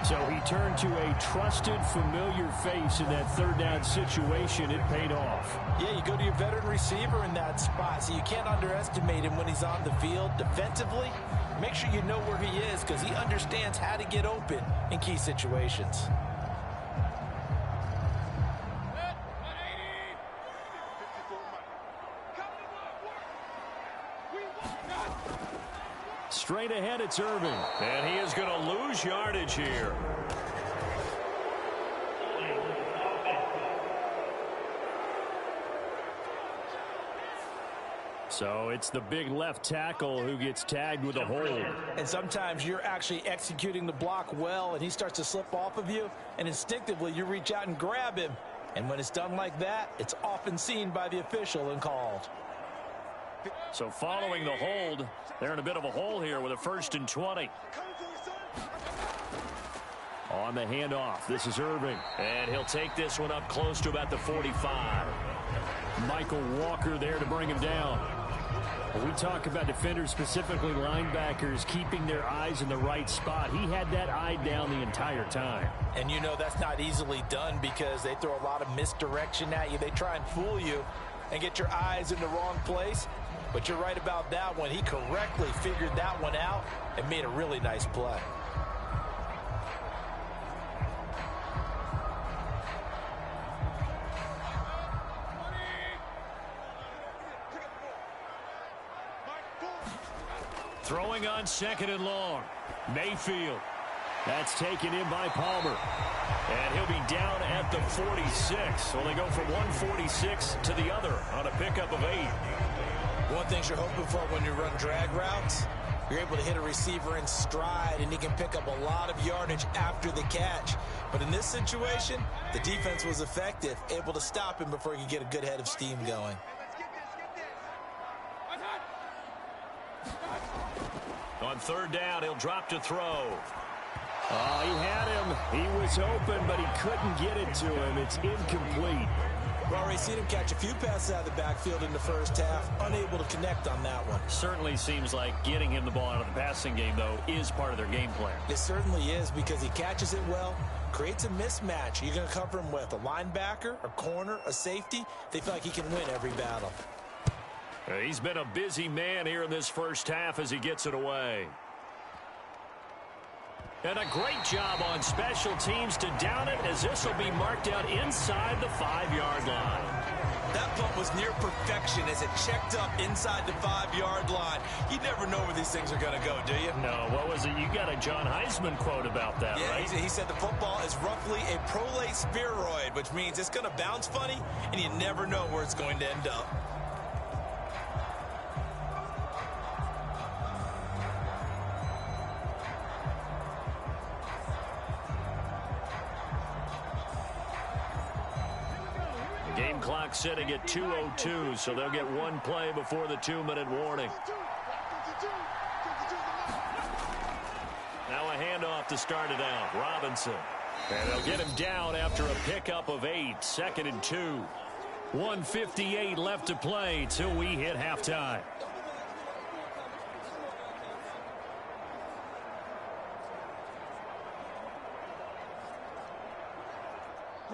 So he turned to a trusted, familiar face in that 3rd down situation. It paid off. Yeah, you go to your veteran receiver in that spot, so you can't underestimate him when he's on the field. Defensively, make sure you know where he is because he understands how to get open in key situations. Straight ahead, it's Irving. And he is going to lose yardage here. So it's the big left tackle who gets tagged with a hold. And sometimes you're actually executing the block well, and he starts to slip off of you, and instinctively you reach out and grab him. And when it's done like that, it's often seen by the official and called. So following the hold, they're in a bit of a hole here with a 1st and 20. On the handoff, this is Irving. And he'll take this one up close to about the 45. Michael Walker there to bring him down. When we talk about defenders, specifically linebackers, keeping their eyes in the right spot, he had that eye down the entire time. And you know that's not easily done because they throw a lot of misdirection at you. They try and fool you and get your eyes in the wrong place. But you're right about that one. He correctly figured that one out and made a really nice play. Throwing on 2nd and long. Mayfield. That's taken in by Palmer. And he'll be down at the 46. Well, they go from 146 to the other on a pickup of 8. One thing you're hoping for when you run drag routes, you're able to hit a receiver in stride, and he can pick up a lot of yardage after the catch. But in this situation, the defense was effective, able to stop him before he could get a good head of steam going. On 3rd down, he'll drop to throw. Oh, he had him. He was open, but he couldn't get it to him. It's incomplete. We've already seen him catch a few passes out of the backfield in the first half, unable to connect on that one. Certainly seems like getting him the ball out of the passing game, though, is part of their game plan. It certainly is because he catches it well, creates a mismatch. You're going to cover him with a linebacker, a corner, a safety. They feel like he can win every battle. He's been a busy man here in this first half as he gets it away. And a great job on special teams to down it as this will be marked out inside the 5-yard line. That punt was near perfection as it checked up inside the 5-yard line. You never know where these things are going to go, do you? No, what was it? You got a John Heisman quote about that, yeah, right? He said the football is roughly a prolate spheroid, which means it's going to bounce funny, and you never know where it's going to end up. Game clock sitting at 2:02, so they'll get one play before the 2-minute warning. Now a handoff to start it out. Robinson. And they'll get him down after a pickup of 8. 2nd and 2. 1:58 left to play till we hit halftime.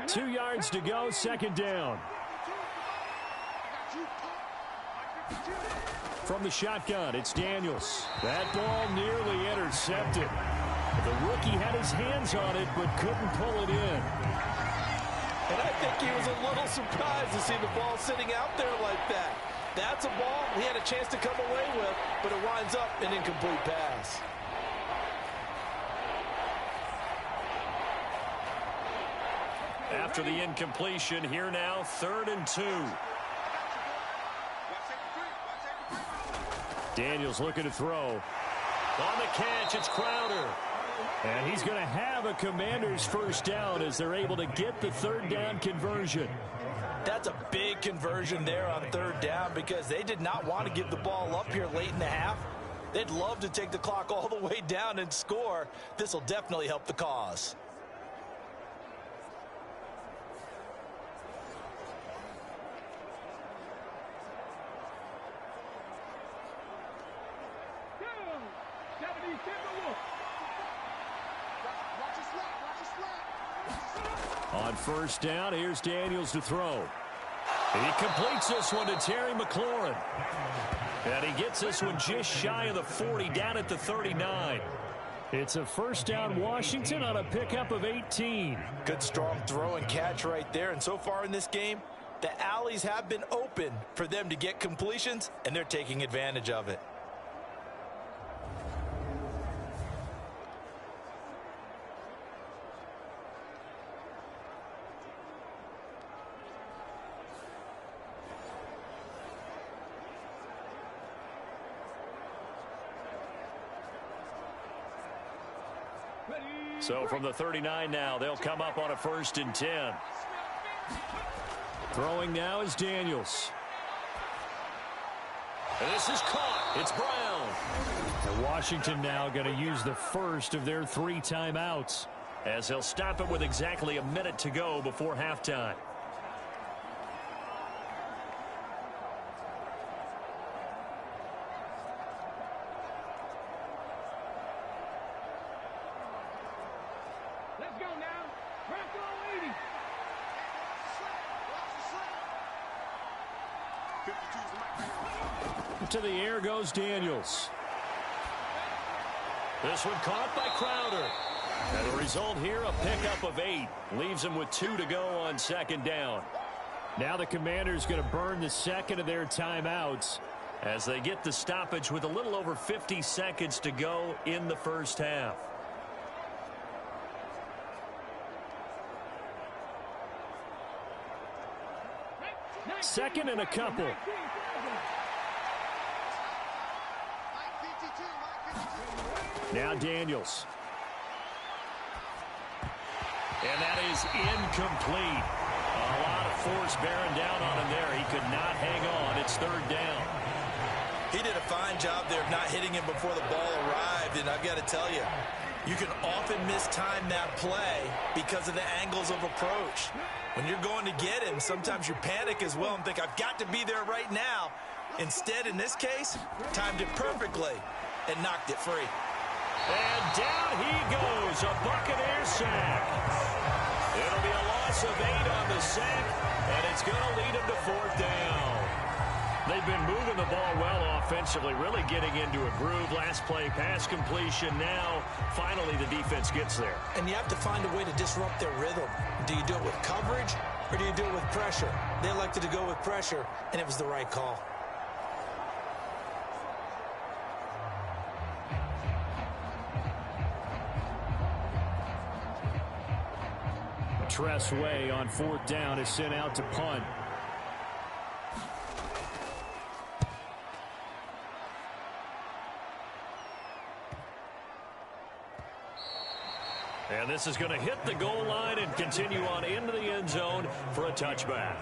Two yards to go, 2nd down. From the shotgun, it's Daniels. That ball nearly intercepted. The rookie had his hands on it, but couldn't pull it in. And I think he was a little surprised to see the ball sitting out there like that. That's a ball he had a chance to come away with, but it winds up an incomplete pass. After the incompletion, here now, 3rd and 2. Daniels looking to throw. On the catch, it's Crowder. And he's going to have a Commanders first down as they're able to get the 3rd down conversion. That's a big conversion there on 3rd down because they did not want to give the ball up here late in the half. They'd love to take the clock all the way down and score. This will definitely help the cause. On 1st down, here's Daniels to throw. He completes this one to Terry McLaurin. And he gets this one just shy of the 40, down at the 39. It's a 1st down Washington on a pickup of 18. Good strong throw and catch right there. And so far in this game, the alleys have been open for them to get completions, and they're taking advantage of it. So from the 39 now, they'll come up on a 1st and 10. Throwing now is Daniels. And this is caught. It's Brown. And Washington now going to use the first of their 3 timeouts, as they'll stop it with exactly a minute to go before halftime. Let's go now. Crack on 80. To the air goes Daniels. This one caught by Crowder. And the result here, a pickup of 8. Leaves them with 2 to go on 2nd down. Now the Commanders going to burn the 2nd of their timeouts as they get the stoppage with a little over 50 seconds to go in the first half. Second and a couple. Now Daniels. And that is incomplete. A lot of force bearing down on him there. He could not hang on. It's 3rd down. He did a fine job there of not hitting him before the ball arrived. And I've got to tell you, you can often mistime that play because of the angles of approach. When you're going to get him, sometimes you panic as well and think, I've got to be there right now. Instead, in this case, timed it perfectly and knocked it free. And down he goes, a Buccaneers sack. It'll be a loss of 8 on the sack, and it's going to lead him to 4th down. They've been moving the ball well offensively, really getting into a groove. Last play, pass completion. Now, finally, the defense gets there. And you have to find a way to disrupt their rhythm. Do you do it with coverage, or do you do it with pressure? They elected to go with pressure, and it was the right call. Tress Way on 4th down is sent out to punt. And this is going to hit the goal line and continue on into the end zone for a touchback.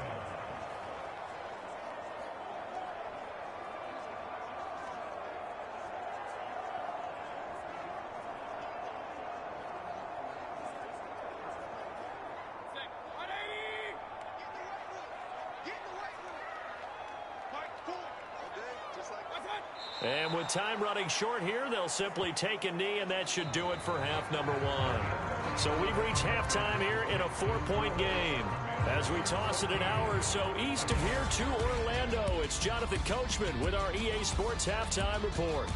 And with time running short here, they'll simply take a knee, and that should do it for half number 1. So we've reached halftime here in a 4-point game. As we toss it an hour or so east of here to Orlando, it's Jonathan Coachman with our EA Sports Halftime Report.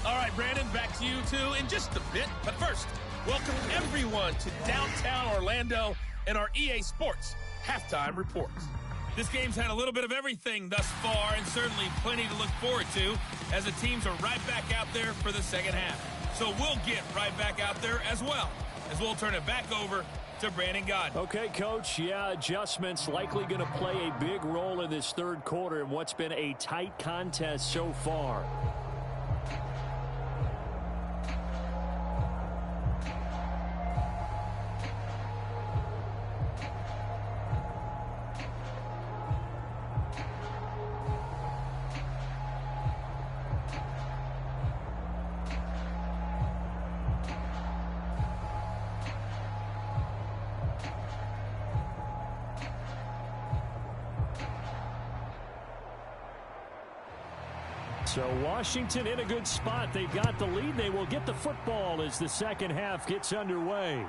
All right, Brandon, back to you two in just a bit. But first, welcome everyone to downtown Orlando and our EA Sports Halftime Reports. This game's had a little bit of everything thus far, and certainly plenty to look forward to as the teams are right back out there for the second half. So we'll get right back out there as well, as we'll turn it back over to Brandon Godden. Okay, Coach. Yeah, adjustments likely going to play a big role in this 3rd quarter in what's been a tight contest so far. So Washington in a good spot. They got the lead. They will get the football as the second half gets underway.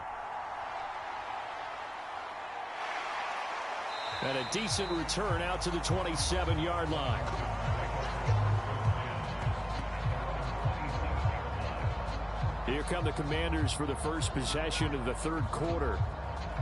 And a decent return out to the 27-yard line. Here come the Commanders for the first possession of the 3rd quarter.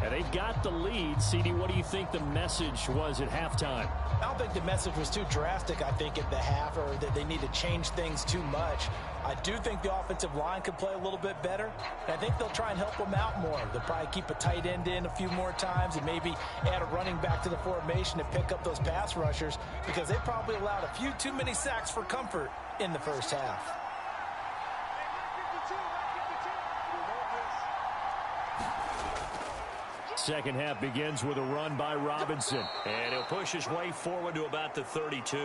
And they got the lead. CD, what do you think the message was at halftime? I don't think the message was too drastic, I think, at the half, or that they need to change things too much. I do think the offensive line could play a little bit better, and I think they'll try and help them out more. They'll probably keep a tight end in a few more times and maybe add a running back to the formation to pick up those pass rushers, because they probably allowed a few too many sacks for comfort in the first half. second half begins with a run by Robinson. And he'll push his way forward to about the 32.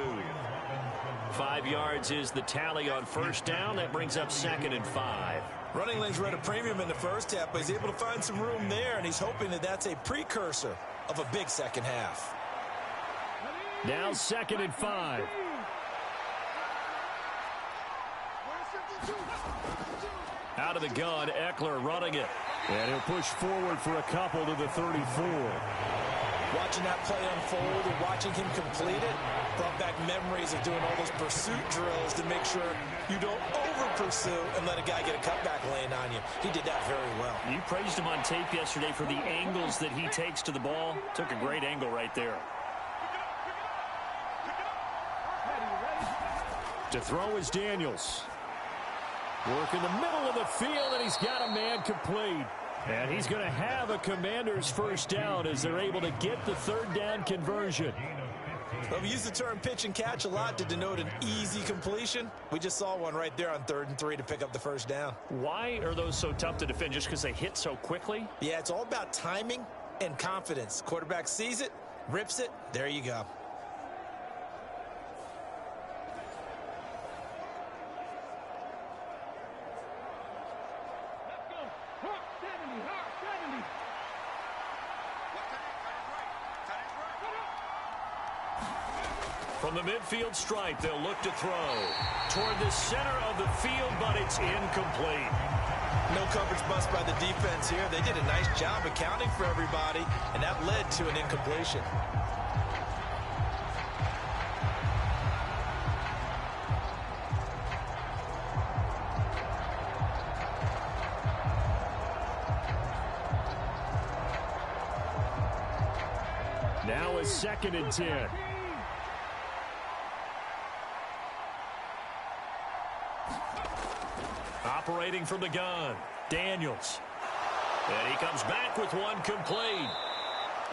5 yards is the tally on first down. That brings up 2nd and 5. Running lanes were at a premium in the first half, but he's able to find some room there, and he's hoping that that's a precursor of a big second half. Now 2nd and 5. Out of the gun, Eckler running it. And he'll push forward for a couple to the 34. Watching that play unfold and watching him complete it brought back memories of doing all those pursuit drills to make sure you don't over-pursue and let a guy get a cutback lane on you. He did that very well. You praised him on tape yesterday for the angles that he takes to the ball. Took a great angle right there. To throw is Daniels. Work in the middle of the field, and he's got a man complete. And he's going to have a Commanders first down as they're able to get the third down conversion. Well, we use the term pitch and catch a lot to denote an easy completion. We just saw one right there on 3rd and 3 to pick up the first down. Why are those so tough to defend? Just because they hit so quickly? Yeah, it's all about timing and confidence. Quarterback sees it, rips it, there you go. From the midfield stripe, they'll look to throw toward the center of the field, but it's incomplete. No coverage bust by the defense here. They did a nice job accounting for everybody, and that led to an incompletion. Now is 2nd and 10. Operating from the gun, Daniels. And he comes back with one complete.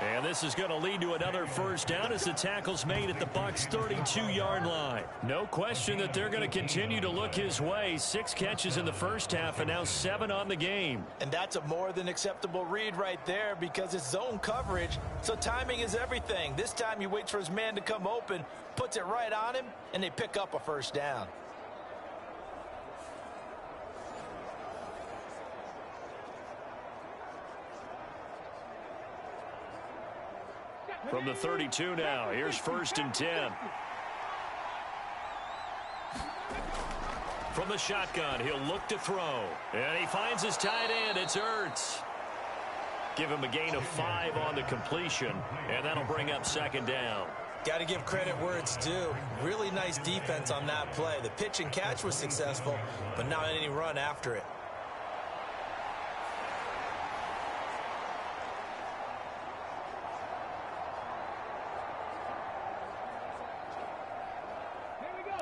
And this is going to lead to another first down as the tackle's made at the Bucs' 32-yard line. No question that they're going to continue to look his way. 6 catches in the first half and now 7 on the game. And that's a more than acceptable read right there because it's zone coverage, so timing is everything. This time he waits for his man to come open, puts it right on him, and they pick up a first down. From the 32 now, here's 1st and 10. From the shotgun, he'll look to throw. And he finds his tight end. It's Ertz. Give him a gain of 5 on the completion, and that'll bring up 2nd down. Got to give credit where it's due. Really nice defense on that play. The pitch and catch was successful, but not any run after it.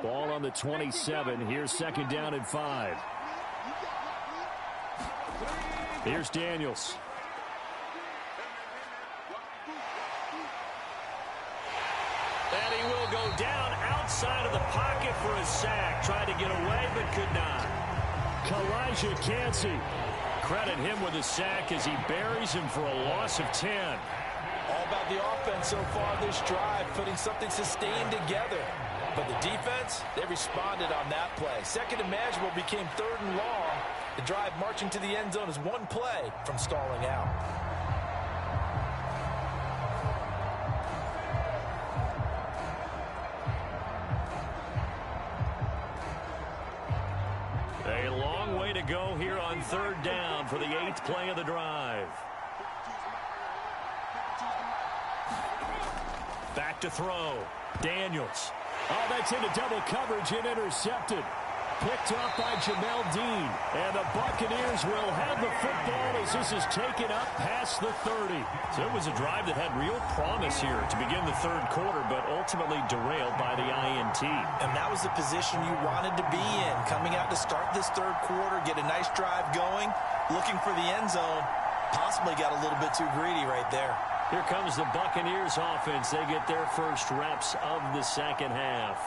Ball on the 27. Here's 2nd down and 5. Here's Daniels. And he will go down outside of the pocket for a sack. Tried to get away, but could not. Kalijah Kancey. Credit him with a sack as he buries him for a loss of 10. All about the offense so far this drive, putting something sustained together. But the defense, they responded on that play. Second and manageable became 3rd and long. The drive marching to the end zone is one play from stalling out. A long way to go here on 3rd down for the 8th play of the drive. Back to throw. Daniels. Oh, that's into double coverage and intercepted. Picked off by Jamel Dean. And the Buccaneers will have the football as this is taken up past the 30. So it was a drive that had real promise here to begin the 3rd quarter, but ultimately derailed by the INT. And that was the position you wanted to be in. Coming out to start this 3rd quarter, get a nice drive going, looking for the end zone. Possibly got a little bit too greedy right there. Here comes the Buccaneers offense. They get their first reps of the second half.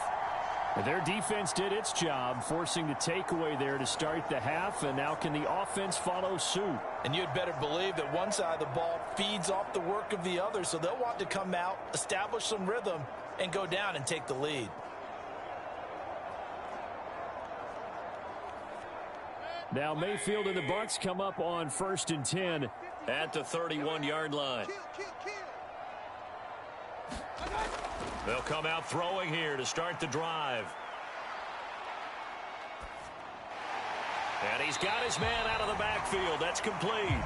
Their defense did its job, forcing the takeaway there to start the half, and now can the offense follow suit? And you'd better believe that one side of the ball feeds off the work of the other, so they'll want to come out, establish some rhythm, and go down and take the lead. Now Mayfield and the Bucs come up on 1st and 10 at the 31-yard line. They'll come out throwing here to start the drive. And he's got his man out of the backfield. That's complete.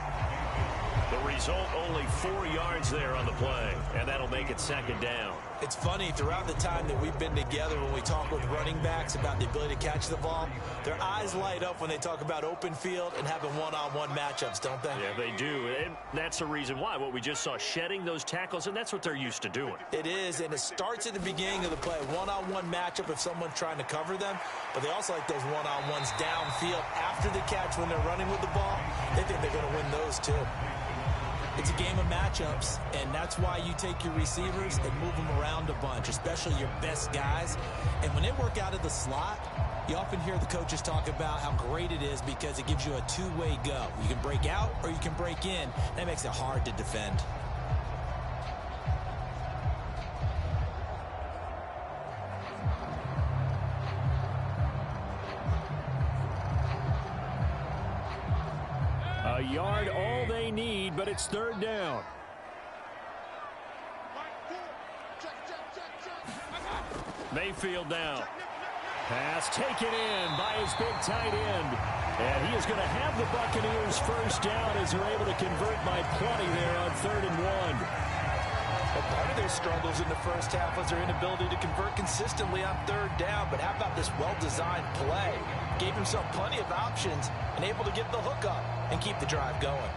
The result, only 4 yards there on the play, and that'll make it 2nd down. It's funny, throughout the time that we've been together, when we talk with running backs about the ability to catch the ball, their eyes light up when they talk about open field and having one-on-one matchups, don't they? Yeah, they do, and that's the reason why. What we just saw, shedding those tackles, and that's what they're used to doing. It is, and it starts at the beginning of the play. One-on-one matchup if someone's trying to cover them, but they also like those one-on-ones downfield after the catch when they're running with the ball. They think they're going to win those too. It's a game of matchups, and that's why you take your receivers and move them around a bunch, especially your best guys. And when they work out of the slot, you often hear the coaches talk about how great it is because it gives you a two-way go. You can break out or you can break in. That makes it hard to defend. A yard, all they need, but it's 3rd down. Mayfield now. Pass taken in by his big tight end. And he is going to have the Buccaneers 1st down as they're able to convert by plenty there on 3rd and 1. Well, part of their struggles in the first half was their inability to convert consistently on 3rd down. But how about this well-designed play? Gave himself plenty of options and able to get the hook up and keep the drive going.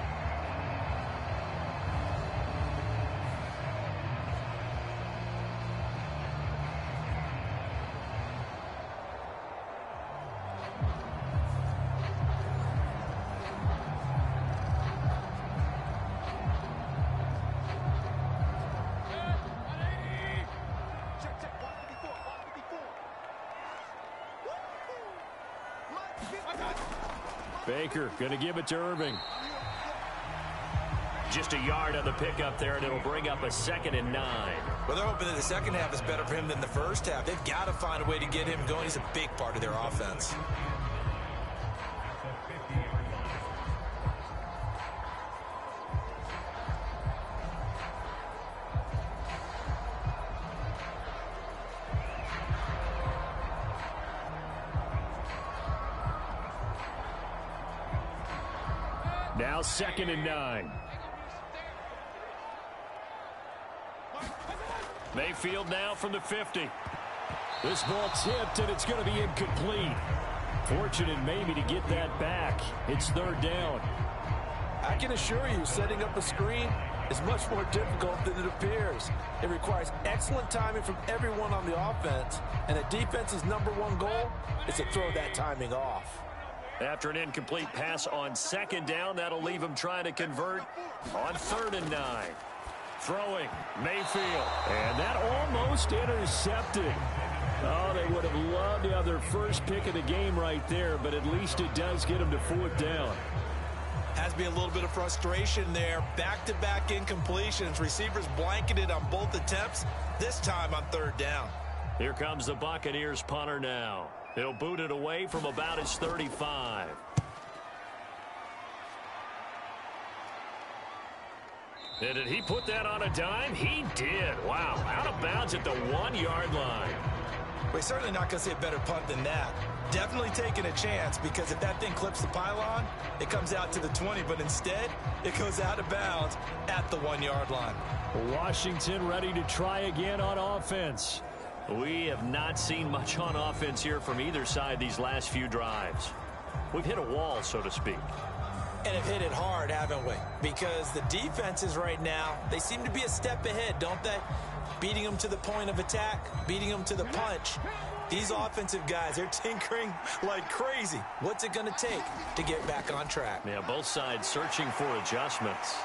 Baker going to give it to Irving. Just a yard on the pickup there, and it'll bring up a 2nd and 9. Well, they're hoping that the second half is better for him than the first half. They've got to find a way to get him going. He's a big part of their offense. Now 2nd and 9. Mayfield now from the 50. This ball tipped, and it's going to be incomplete. Fortunate maybe to get that back. It's 3rd down. I can assure you, setting up a screen is much more difficult than it appears. It requires excellent timing from everyone on the offense, and the defense's #1 goal is to throw that timing off. After an incomplete pass on 2nd down, that'll leave him trying to convert on 3rd and 9. Throwing, Mayfield. And that almost intercepted. Oh, they would have loved to have their first pick of the game right there, but at least it does get them to 4th down. Has to be a little bit of frustration there. Back-to-back incompletions. Receivers blanketed on both attempts, this time on 3rd down. Here comes the Buccaneers punter now. He'll boot it away from about his 35. And did he put that on a dime? He did. Wow. Out of bounds at the 1-yard line. We're certainly not going to see a better punt than that. Definitely taking a chance, because if that thing clips the pylon, it comes out to the 20, but instead it goes out of bounds at the 1-yard line. Washington ready to try again on offense. We have not seen much on offense here from either side these last few drives. We've hit a wall, so to speak. And have hit it hard, haven't we? Because the defenses right now, they seem to be a step ahead, don't they? Beating them to the point of attack, beating them to the punch. These offensive guys, they're tinkering like crazy. What's it going to take to get back on track? Yeah, both sides searching for adjustments.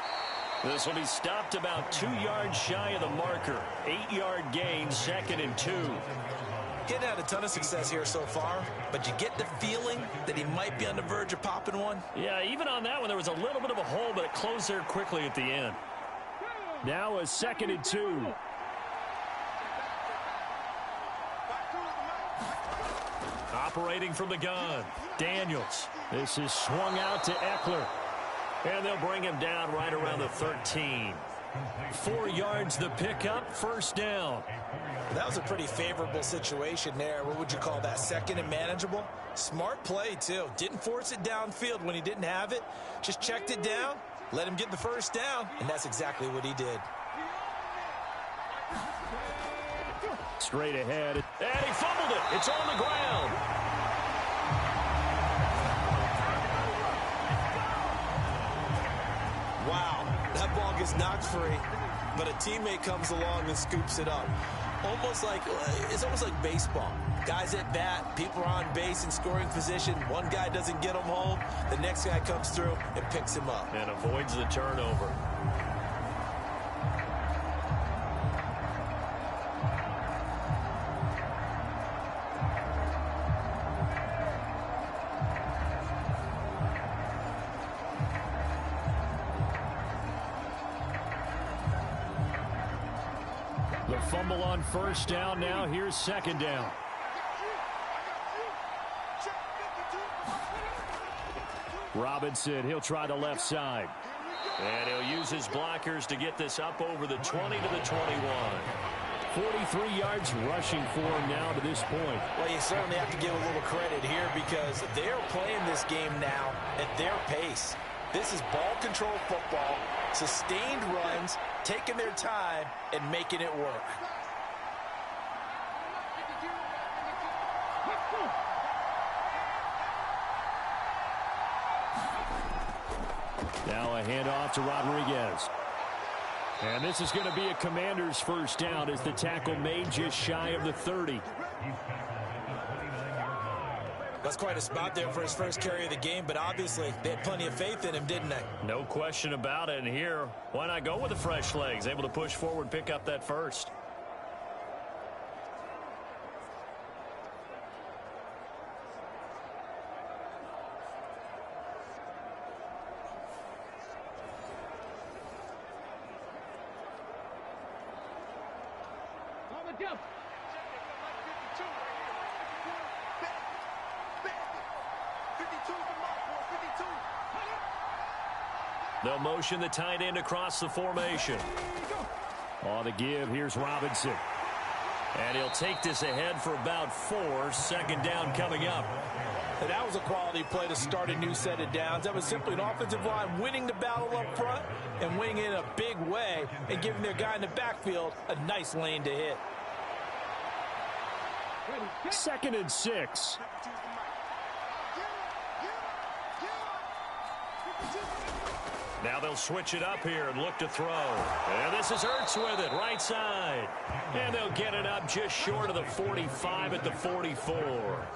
This will be stopped about 2 yards shy of the marker. 8-yard gain, 2nd and 2. He hadn't had a ton of success here so far, but you get the feeling that he might be on the verge of popping one. Yeah, even on that one, there was a little bit of a hole, but it closed there quickly at the end. Now a 2nd and 2. Operating from the gun, Daniels. This is swung out to Eckler. And they'll bring him down right around the 13. 4 yards the pickup, first down. That was a pretty favorable situation there. What would you call that? 2nd and manageable? Smart play, too. Didn't force it downfield when he didn't have it. Just checked it down, let him get the first down, and that's exactly what he did. Straight ahead, and he fumbled it. It's on the ground. Wow, that ball gets knocked free, but a teammate comes along and scoops it up. It's almost like baseball. Guys at bat, people are on base in scoring position. One guy doesn't get him home. The next guy comes through and picks him up. And avoids the turnover. The fumble on first down. Now here's 2nd down. Robinson, he'll try the left side. And he'll use his blockers to get this up over the 20 to the 21. 43 yards rushing for him now to this point. Well, you certainly have to give a little credit here because they're playing this game now at their pace. This is ball control football, sustained runs, taking their time, and making it work. Now a handoff to Rodriguez. And this is going to be a Commanders first down as the tackle made just shy of the 30. That's quite a spot there for his first carry of the game, but obviously they had plenty of faith in him, didn't they? No question about it. And here, why not go with the fresh legs? Able to push forward, pick up that first. They'll motion the tight end across the formation. On the give, here's Robinson. And he'll take this ahead for about 4. 2nd down coming up. And that was a quality play to start a new set of downs. That was simply an offensive line winning the battle up front and winning it in a big way and giving their guy in the backfield a nice lane to hit. 2nd and 6. Now they'll switch it up here and look to throw. And this is Ertz with it, right side. And they'll get it up just short of the 45 at the 44.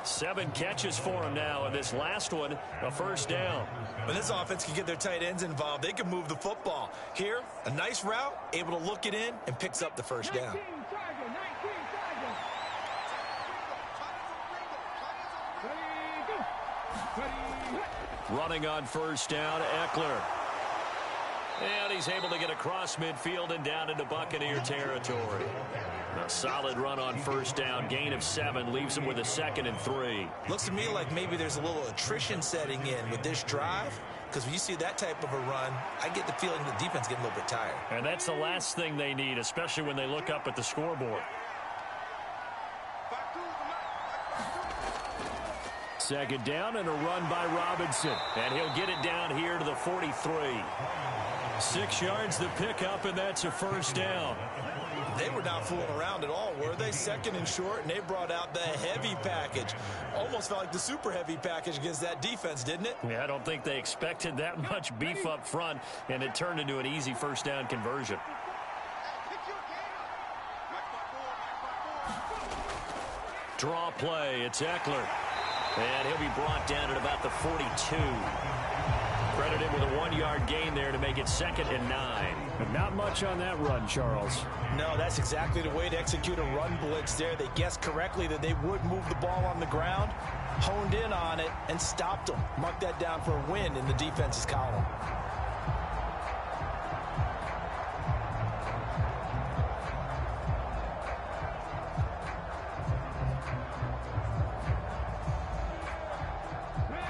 7 catches for him now, and this last one, a first down. When this offense can get their tight ends involved, they can move the football. Here, a nice route, able to look it in, and picks up the first down. Running on first down, Eckler. And he's able to get across midfield and down into Buccaneer territory. A solid run on first down, gain of 7, leaves him with a 2nd and 3. Looks to me like maybe there's a little attrition setting in with this drive, because when you see that type of a run, I get the feeling the defense getting a little bit tired. And that's the last thing they need, especially when they look up at the scoreboard. 2nd down and a run by Robinson. And he'll get it down here to the 43. 6 yards the pickup, and that's a first down. They were not fooling around at all, were they? 2nd and short, and they brought out the heavy package. Almost felt like the super heavy package against that defense, didn't it? Yeah, I don't think they expected that much beef up front, and it turned into an easy first down conversion. Draw play, it's Eckler. And he'll be brought down at about the 42. Credit him with a 1-yard gain there to make it 2nd and 9. But not much on that run, Charles. No, that's exactly the way to execute a run blitz there. They guessed correctly that they would move the ball on the ground, honed in on it, and stopped them. Mark that down for a win in the defense's column.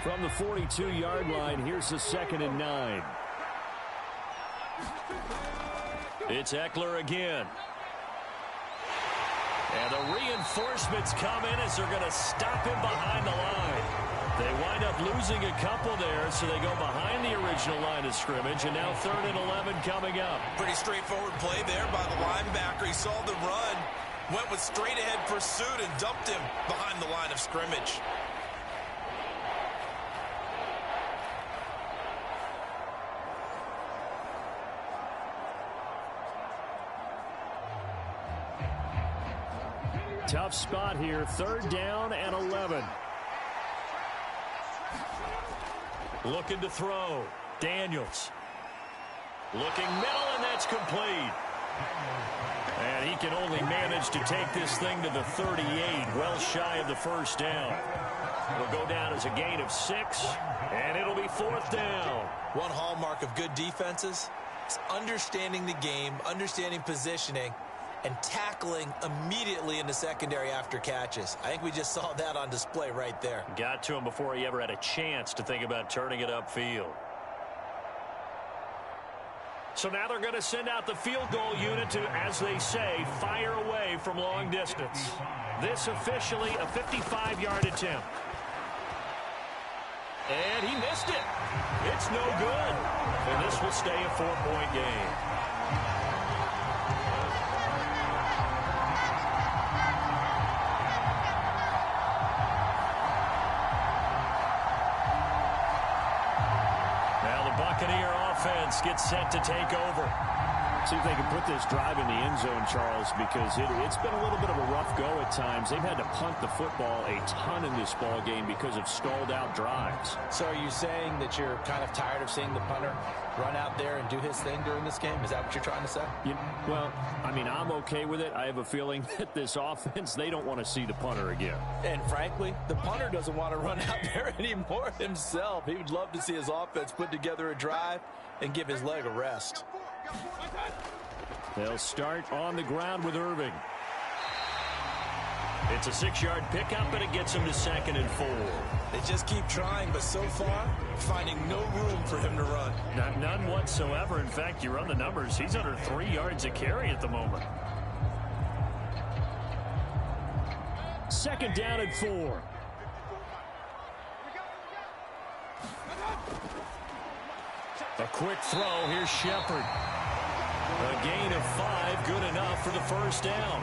From the 42-yard line, here's the 2nd and 9. It's Eckler again. And the reinforcements come in as they're going to stop him behind the line. They wind up losing a couple there, so they go behind the original line of scrimmage, and now 3rd and 11 coming up. Pretty straightforward play there by the linebacker. He saw the run, went with straight-ahead pursuit, and dumped him behind the line of scrimmage. Tough spot here, 3rd down and 11. Looking to throw. Daniels. Looking middle, and that's complete. And he can only manage to take this thing to the 38, well shy of the 1st down. It'll go down as a gain of 6, and it'll be 4th down. One hallmark of good defenses is understanding the game, understanding positioning, and tackling immediately in the secondary after catches. I think we just saw that on display right there. Got to him before he ever had a chance to think about turning it upfield. So now they're going to send out the field goal unit to, as they say, fire away from long distance. This officially a 55-yard attempt. And he missed it. It's no good. And this will stay a 4-point game. Buccaneer offense gets set to take over. See if they can put this drive in the end zone, Charles, because it's been a little bit of a rough go at times. They've had to punt the football a ton in this ball game because of stalled out drives. So are you saying that you're kind of tired of seeing the punter run out there and do his thing during this game? Is that what you're trying to say? Well, I mean, I'm okay with it. I have a feeling that this offense, they don't want to see the punter again. And frankly, the punter doesn't want to run out there anymore himself. He would love to see his offense put together a drive and give his leg a rest. They'll start on the ground with Irving. It's a 6-yard pickup, and it gets him to 2nd and 4. They just keep trying, but so far, finding no room for him to run. None whatsoever. In fact, you run the numbers. He's under 3 yards a carry at the moment. 2nd down and 4. A quick throw. Here's Shepard. A gain of 5, good enough for the 1st down.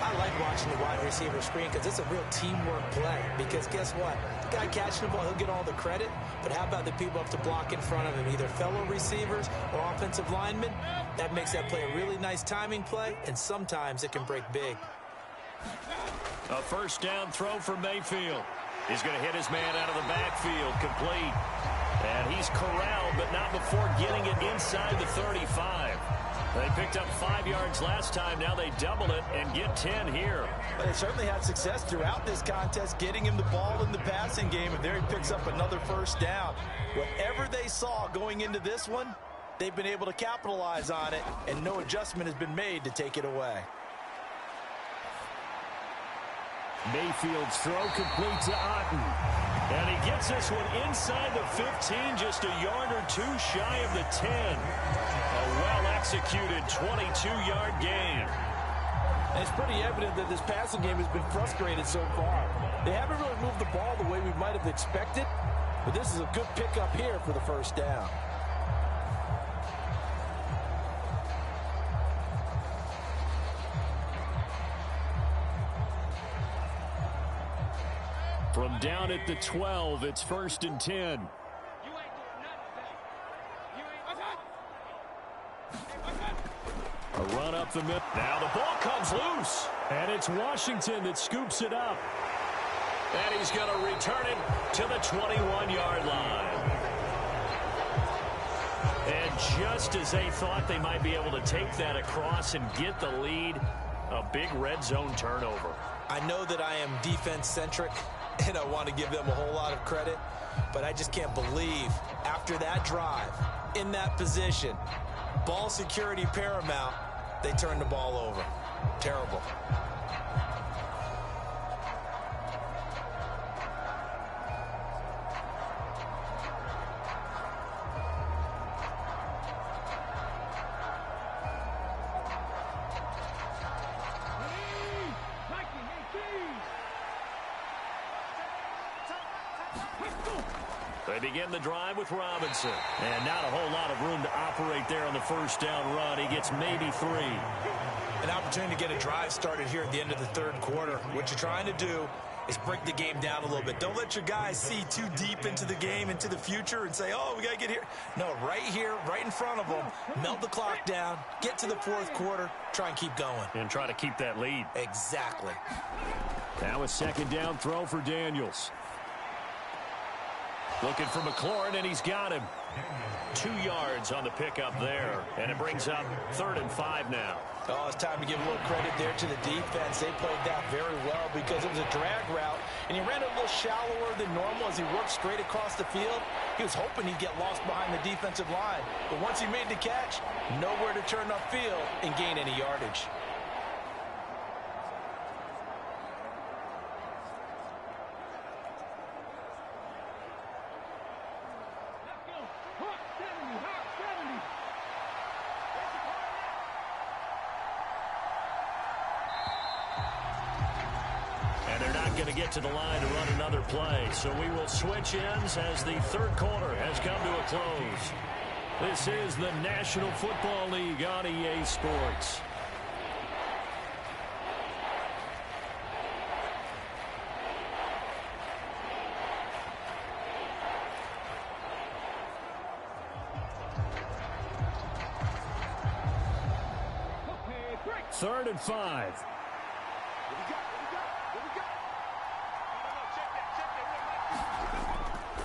I like watching the wide receiver screen because it's a real teamwork play. Because guess what? The guy catching the ball, he'll get all the credit. But how about the people up to block in front of him, either fellow receivers or offensive linemen? That makes that play a really nice timing play, and sometimes it can break big. A 1st down throw for Mayfield. He's going to hit his man out of the backfield, complete. And he's corralled, but not before getting it inside the 35. They picked up 5 yards last time. Now they double it and get 10 here. But they certainly had success throughout this contest, getting him the ball in the passing game. And there he picks up another 1st down. Whatever they saw going into this one, they've been able to capitalize on it, and no adjustment has been made to take it away. Mayfield's throw complete to Otten. And he gets this one inside the 15, just a yard or 2 shy of the 10. A well-executed 22-yard gain. And it's pretty evident that this passing game has been frustrated so far. They haven't really moved the ball the way we might have expected, but this is a good pickup here for the 1st down. From down at the 12, it's 1st and 10. A run up the middle. Now the ball comes loose. And it's Washington that scoops it up. And he's going to return it to the 21-yard line. just as they thought they might be able to take that across and get the lead, a big red zone turnover. I know that I am defense-centric, and I want to give them a whole lot of credit, but I just can't believe after that drive, in that position, ball security paramount, they turned the ball over. Terrible. They begin the drive with Robinson. And not a whole lot of room to operate there on the first down run. He gets maybe 3. An opportunity to get a drive started here at the end of the third quarter. What you're trying to do is break the game down a little bit. Don't let your guys see too deep into the game, into the future, and say, oh, we got to get here. No, right here, right in front of them, melt the clock down, get to the fourth quarter, try and keep going. And try to keep that lead. Exactly. Now a second down throw for Daniels. Looking for McLaurin, and he's got him. 2 yards on the pickup there, and it brings up 3rd and 5 now. Oh, it's time to give a little credit there to the defense. They played that very well because it was a drag route, and he ran it a little shallower than normal as he worked straight across the field. He was hoping he'd get lost behind the defensive line, but once he made the catch, nowhere to turn upfield and gain any yardage. Going to get to the line to run another play. So we will switch ends as the third quarter has come to a close. This is the National Football League on EA Sports. Third and 5.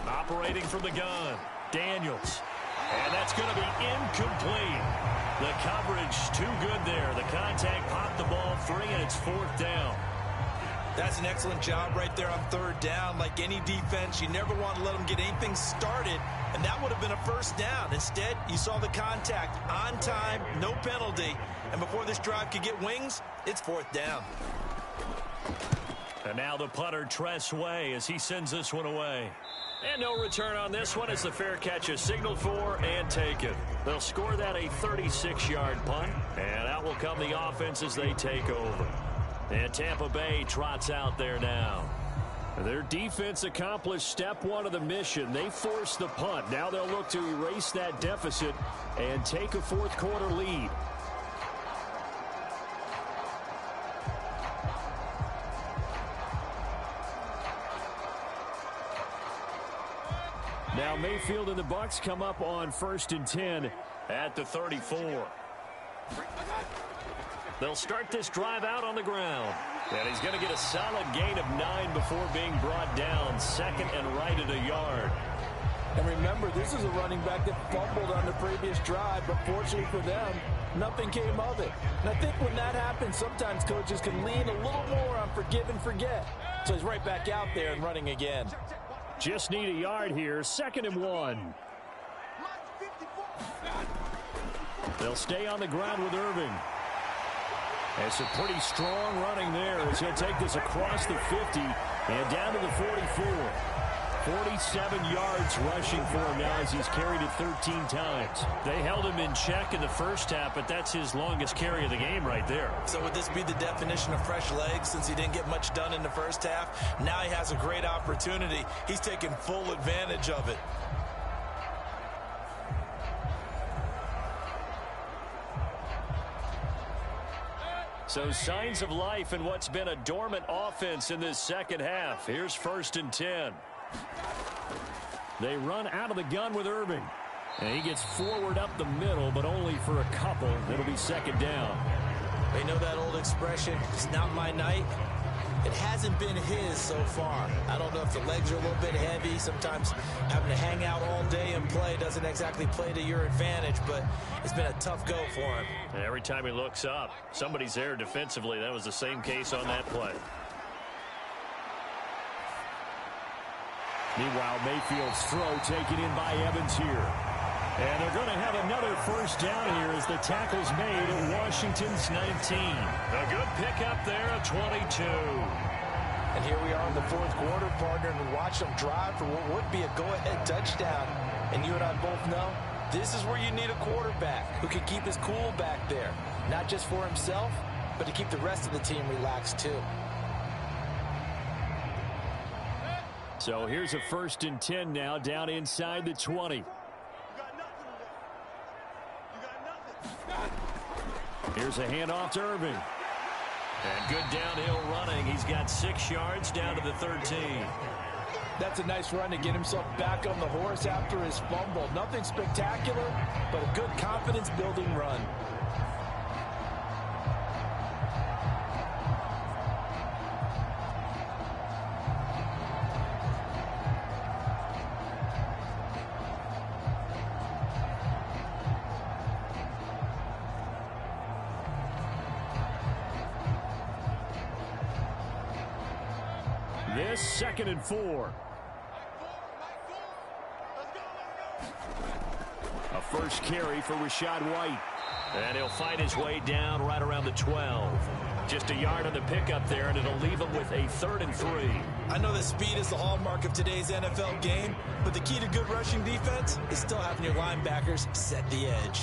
Operating from the gun, Daniels. And that's going to be incomplete. The coverage too good there. The contact popped the ball free, and it's 4th down. That's an excellent job right there on 3rd down. Like any defense, you never want to let them get anything started, and that would have been a 1st down. Instead, you saw the contact on time, no penalty, and before this drive could get wings, it's 4th down. And now the punter, Tress Way, as he sends this one away. And no return on this one as the fair catch is signaled for and taken. They'll score that a 36-yard punt, and out will come the offense as they take over. And Tampa Bay trots out there now. Their defense accomplished step 1 of the mission. They forced the punt. Now they'll look to erase that deficit and take a fourth quarter lead. Now Mayfield and the Bucs come up on 1st and 10 at the 34. They'll start this drive out on the ground. And he's going to get a solid gain of 9 before being brought down. 2nd and right at a yard. And remember, this is a running back that fumbled on the previous drive, but fortunately for them, nothing came of it. And I think when that happens, sometimes coaches can lean a little more on forgive and forget. So he's right back out there and running again. Just need a yard here. 2nd and 1. They'll stay on the ground with Irving. It's a pretty strong running there as he'll take this across the 50 and down to the 44. 47 yards rushing for him now as he's carried it 13 times. They held him in check in the first half, but that's his longest carry of the game right there. So would this be the definition of fresh legs since he didn't get much done in the first half? Now he has a great opportunity. He's taking full advantage of it. So signs of life in what's been a dormant offense in this second half. Here's 1st and 10. They run out of the gun with Irving. And he gets forward up the middle, but only for a couple. It'll be 2nd down. They know that old expression, it's not my night. It hasn't been his so far. I don't know if the legs are a little bit heavy. Sometimes having to hang out all day and play doesn't exactly play to your advantage, but it's been a tough go for him. And every time he looks up, somebody's there defensively. That was the same case on that play. Meanwhile, Mayfield's throw taken in by Evans here. And they're going to have another first down here as the tackle's made at Washington's 19. A good pickup there at 22. And here we are in the fourth quarter, partner, and watch them drive for what would be a go-ahead touchdown. And you and I both know this is where you need a quarterback who can keep his cool back there. Not just for himself, but to keep the rest of the team relaxed too. So here's a 1st and 10 now down inside the 20. Here's a handoff to Irving. And good downhill running. He's got 6 yards down to the 13. That's a nice run to get himself back on the horse after his fumble. Nothing spectacular, but a good confidence-building run. This 2nd and 4. A first carry for Rachaad White. And he'll fight his way down right around the 12. Just a yard on the pickup there, and it'll leave him with a 3rd and 3. I know that speed is the hallmark of today's NFL game, but the key to good rushing defense is still having your linebackers set the edge.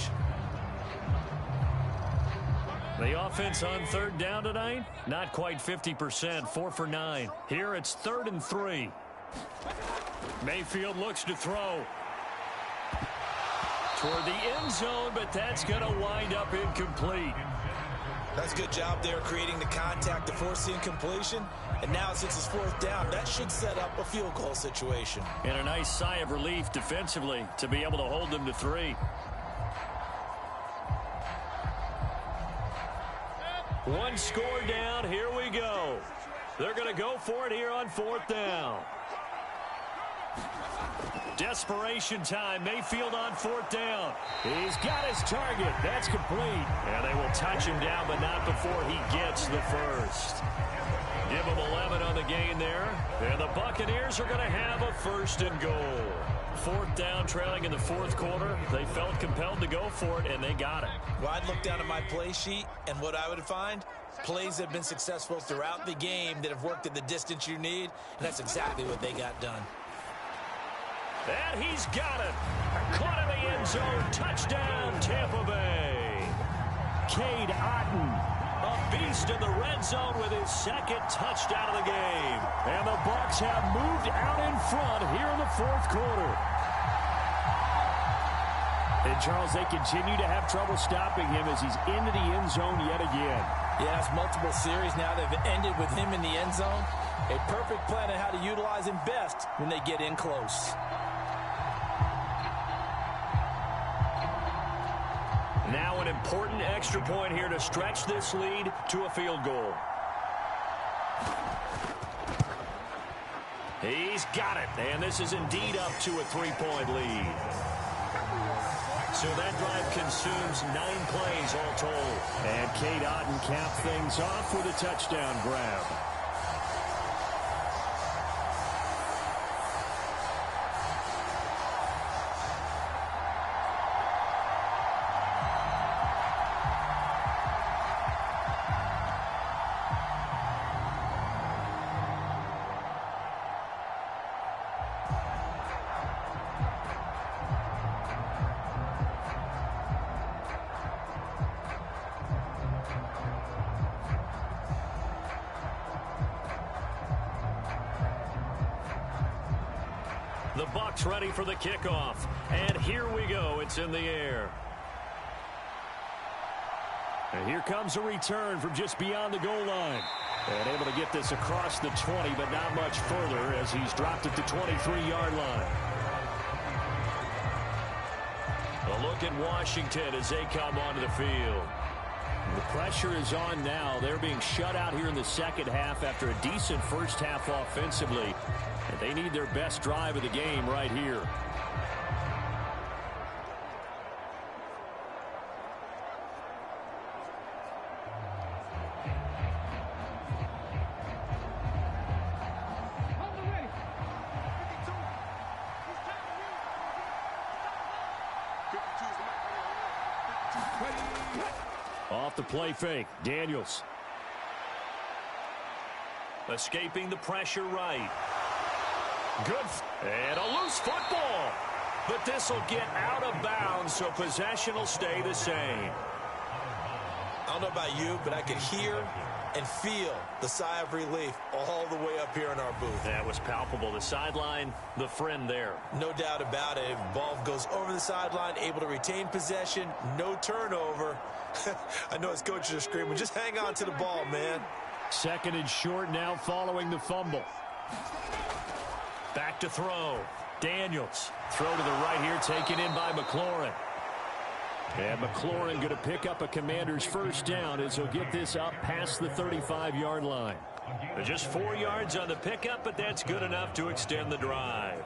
The offense on 3rd down tonight, not quite 50%, 4 for 9. Here it's 3rd and 3. Mayfield looks to throw toward the end zone, but that's going to wind up incomplete. That's a good job there creating the contact to force the incompletion. And now since it's 4th down, that should set up a field goal situation. And a nice sigh of relief defensively to be able to hold them to 3. One score down. Here we go. They're going to go for it here on 4th down. Desperation time. Mayfield on 4th down. He's got his target. That's complete. And they will touch him down, but not before he gets the first. Give him 11 on the gain there. And the Buccaneers are going to have a 1st and goal. 4th down, trailing in the 4th quarter. They felt compelled to go for it, and they got it. Well, I'd look down at my play sheet, and what I would find, plays that have been successful throughout the game that have worked at the distance you need, and that's exactly what they got done. And he's got it. Caught in the end zone. Touchdown, Tampa Bay. Cade Otton, a beast in the red zone with his 2nd touchdown of the game. And the Bucs have moved out in front here in the 4th quarter. And, Charles, they continue to have trouble stopping him as he's into the end zone yet again. Yeah, it's multiple series now that have ended with him in the end zone. A perfect plan on how to utilize him best when they get in close. Now an important extra point here to stretch this lead to a field goal. He's got it, and this is indeed up to a 3-point lead. So that drive consumes 9 plays all told. And Cade Otton capped things off with a touchdown grab. The Bucs ready for the kickoff. And here we go. It's in the air. And here comes a return from just beyond the goal line. And able to get this across the 20, but not much further as he's dropped at the 23-yard line. A look at Washington as they come onto the field. The pressure is on now. They're being shut out here in the second half after a decent first half offensively. And they need their best drive of the game right here. Off the play fake, Daniels. Escaping the pressure right. Good. And a loose football. But this will get out of bounds, so possession will stay the same. I don't know about you, but I could hear and feel the sigh of relief all the way up here in our booth. That was palpable. The sideline, the friend there. No doubt about it. If the ball goes over the sideline, able to retain possession, no turnover. I know his coaches are screaming, just hang on to the ball, man. Second and short now following the fumble. Back to throw. Daniels. Throw to the right here, taken in by McLaurin. And McLaurin going to pick up a Commander's first down as he'll get this up past the 35-yard line. Just 4 yards on the pickup, but that's good enough to extend the drive.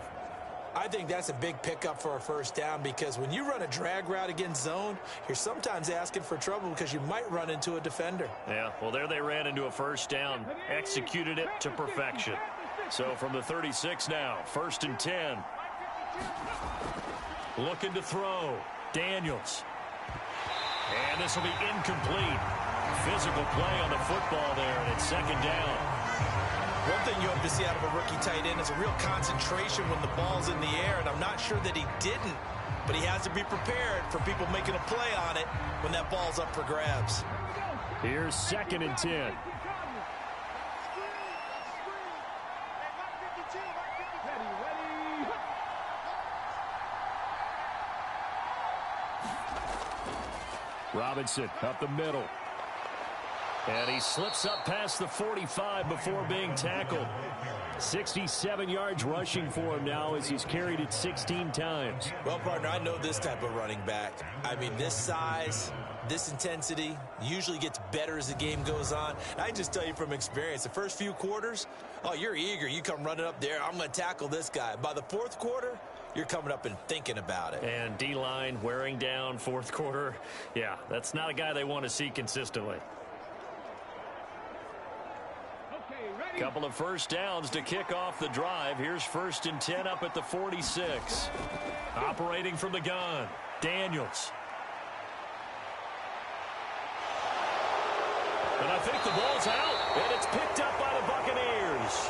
I think that's a big pickup for a first down because when you run a drag route against zone, you're sometimes asking for trouble because you might run into a defender. Yeah, well, there they ran into a first down, executed it to perfection. So from the 36 now, 1st and 10. Looking to throw. Daniels. And this will be incomplete. Physical play on the football there, and it's second down. One thing you hope to see out of a rookie tight end is a real concentration when the ball's in the air, and I'm not sure that he didn't, but he has to be prepared for people making a play on it when that ball's up for grabs. Here's 2nd and 10. Robinson up the middle. And he slips up past the 45 before being tackled. 67 yards rushing for him now as he's carried it 16 times. Well, partner, I know this type of running back. I mean, this size, this intensity usually gets better as the game goes on. And I just tell you from experience, the first few quarters, oh, you're eager. You come running up there. I'm going to tackle this guy. By the 4th quarter, you're coming up and thinking about it. And D-line wearing down 4th quarter. Yeah, that's not a guy they want to see consistently. Couple of first downs to kick off the drive. Here's 1st and 10 up at the 46. Operating from the gun, Daniels. And I think the ball's out, and it's picked up by the Buccaneers.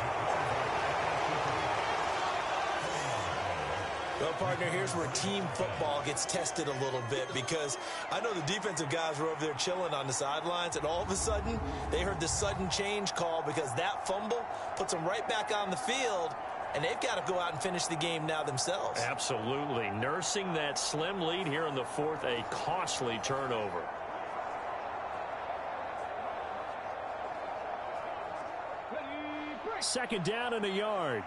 Well, partner, here's where team football gets tested a little bit because I know the defensive guys were over there chilling on the sidelines, and all of a sudden, they heard the sudden change call because that fumble puts them right back on the field, and they've got to go out and finish the game now themselves. Absolutely. Nursing that slim lead here in the 4th, a costly turnover. Second down and a yard.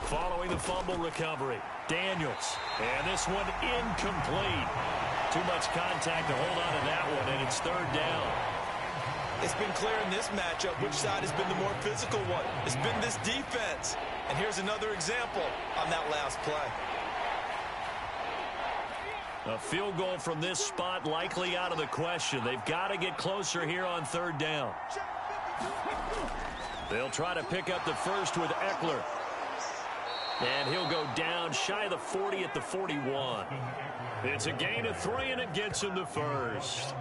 Following the fumble recovery, Daniels. And this one incomplete. Too much contact to hold on to that one, and it's 3rd down. It's been clear in this matchup which side has been the more physical one. It's been this defense. And here's another example on that last play. A field goal from this spot likely out of the question. They've got to get closer here on 3rd down. They'll try to pick up the first with Eckler. And he'll go down shy of the 40 at the 41. It's a gain of 3, and it gets him the first.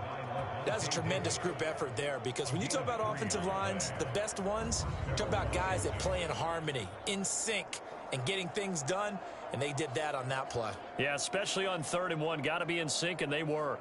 That's a tremendous group effort there because when you talk about offensive lines, the best ones, you talk about guys that play in harmony, in sync, and getting things done, and they did that on that play. Yeah, especially on 3rd and 1. Got to be in sync, and they were.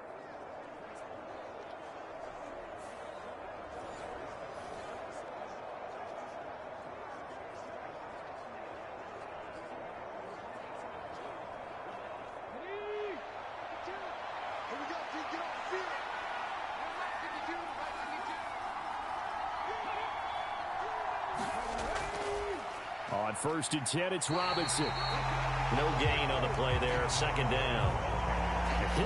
On 1st and 10, it's Robinson. No gain on the play there. Second down.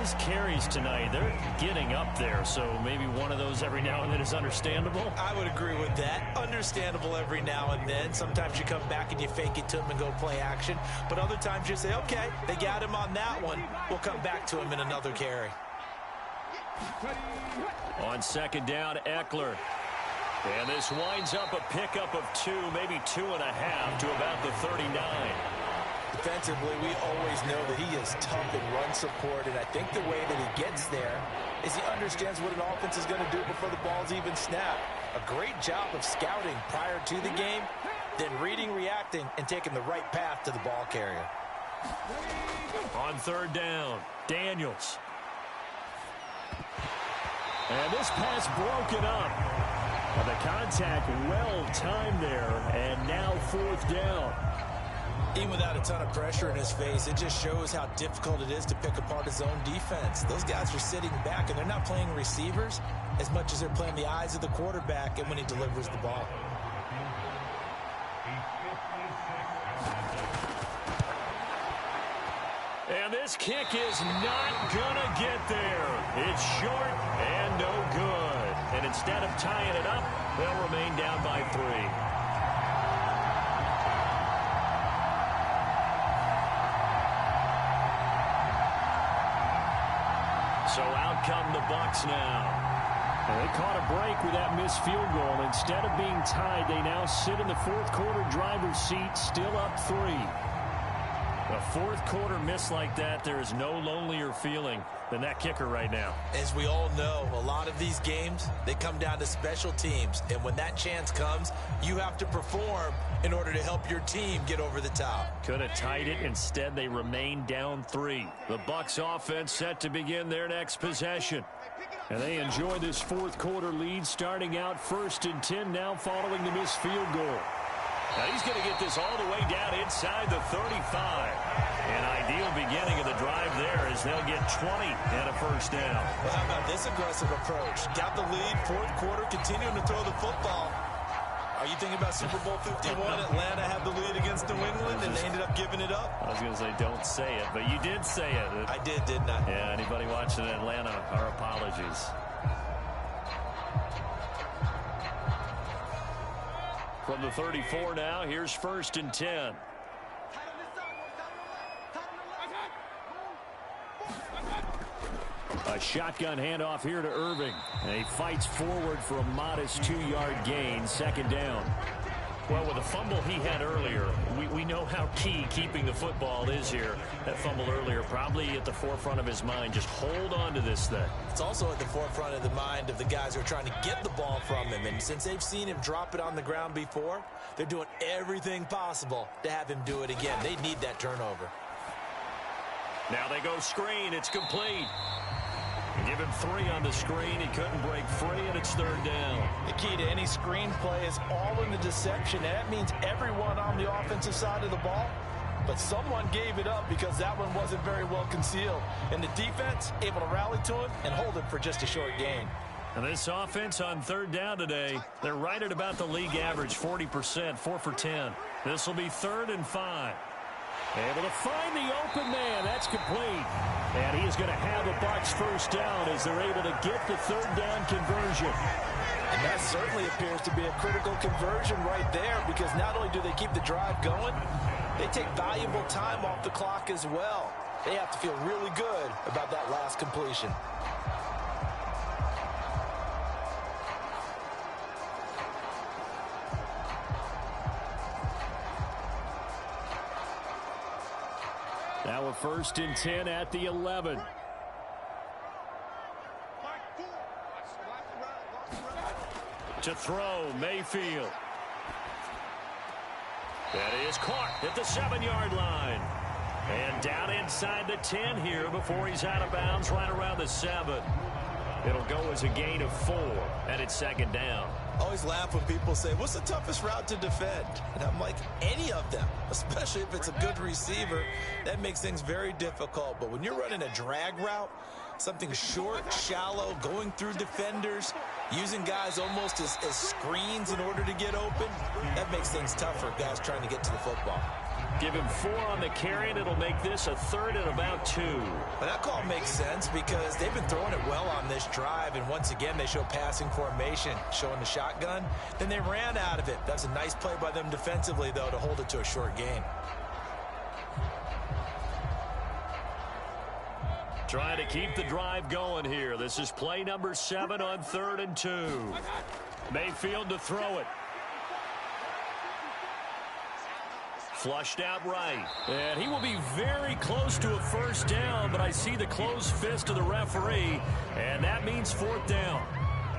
His carries tonight, they're getting up there, so maybe one of those every now and then is understandable. I would agree with that. Understandable every now and then. Sometimes you come back and you fake it to him and go play action. But other times you say, okay, they got him on that one. We'll come back to him in another carry. On second down, Eckler. And this winds up a pickup of 2, maybe 2.5 to about the 39. Defensively, we always know that he is tough in run support, and I think the way that he gets there is he understands what an offense is going to do before the ball's even snapped. A great job of scouting prior to the game, then reading, reacting, and taking the right path to the ball carrier. On third down, Daniels. And this pass broken up. And the contact well timed there, and now fourth down. Even without a ton of pressure in his face, it just shows how difficult it is to pick apart his own defense. Those guys are sitting back, and they're not playing receivers as much as they're playing the eyes of the quarterback and when he delivers the ball. And this kick is not going to get there. It's short and no good. And instead of tying it up, they'll remain down by 3. So out come the Bucs now. And they caught a break with that missed field goal. Instead of being tied, they now sit in the fourth quarter driver's seat, still up 3. A fourth quarter miss like that, there is no lonelier feeling than that kicker right now. As we all know, a lot of these games, they come down to special teams. And when that chance comes, you have to perform in order to help your team get over the top. Could have tied it. Instead, they remain down 3. The Bucs offense set to begin their next possession. And they enjoy this fourth quarter lead, starting out 1st and 10 now following the missed field goal. Now he's going to get this all the way down inside the 35. An ideal beginning of the drive there as they'll get 20 and a first down. Well, how about this aggressive approach? Got the lead, fourth quarter, continuing to throw the football. Are you thinking about Super Bowl 51? Atlanta had the lead against New England, and they ended up giving it up? I was going to say, don't say it, but you did say it. I did, didn't I? Yeah, anybody watching Atlanta, our apologies. From the 34 now, here's 1st and 10. A shotgun handoff here to Irving. And he fights forward for a modest 2-yard gain, second down. Well, with the fumble he had earlier, we know how key keeping the football is here. That fumble earlier probably at the forefront of his mind. Just hold on to this thing. It's also at the forefront of the mind of the guys who are trying to get the ball from him. And since they've seen him drop it on the ground before, they're doing everything possible to have him do it again. They need that turnover. Now they go screen. It's complete. Give him 3 on the screen. He couldn't break free, and it's third down. The key to any screen play is all in the deception, and that means everyone on the offensive side of the ball. But someone gave it up because that one wasn't very well concealed. And the defense able to rally to him and hold it for just a short gain. And this offense on third down today, they're right at about the league average, 40%, 4 for 10. This will be 3rd and 5. Able to find the open man. That's complete. And he is going to have a Bucs first down as they're able to get the third down conversion. And that certainly appears to be a critical conversion right there, because not only do they keep the drive going, they take valuable time off the clock as well. They have to feel really good about that last completion. Now a 1st and 10 at the 11. To throw, Mayfield. That is caught at the 7-yard line. And down inside the 10 here before he's out of bounds right around the 7. It'll go as a gain of 4, and it's second down. Always laugh when people say, what's the toughest route to defend? And I'm like, any of them, especially if it's a good receiver. That makes things very difficult. But when you're running a drag route, something short, shallow, going through defenders, using guys almost as screens in order to get open, that makes things tougher, guys trying to get to the football. Give him 4 on the carry, and it'll make this a 3rd and about 2. Well, that call makes sense because they've been throwing it well on this drive, and once again, they show passing formation, showing the shotgun. Then they ran out of it. That's a nice play by them defensively, though, to hold it to a short gain. Trying to keep the drive going here. This is play number 7 on 3rd and 2. Mayfield to throw it. Flushed out right. And he will be very close to a first down, but I see the closed fist of the referee, and that means 4th down.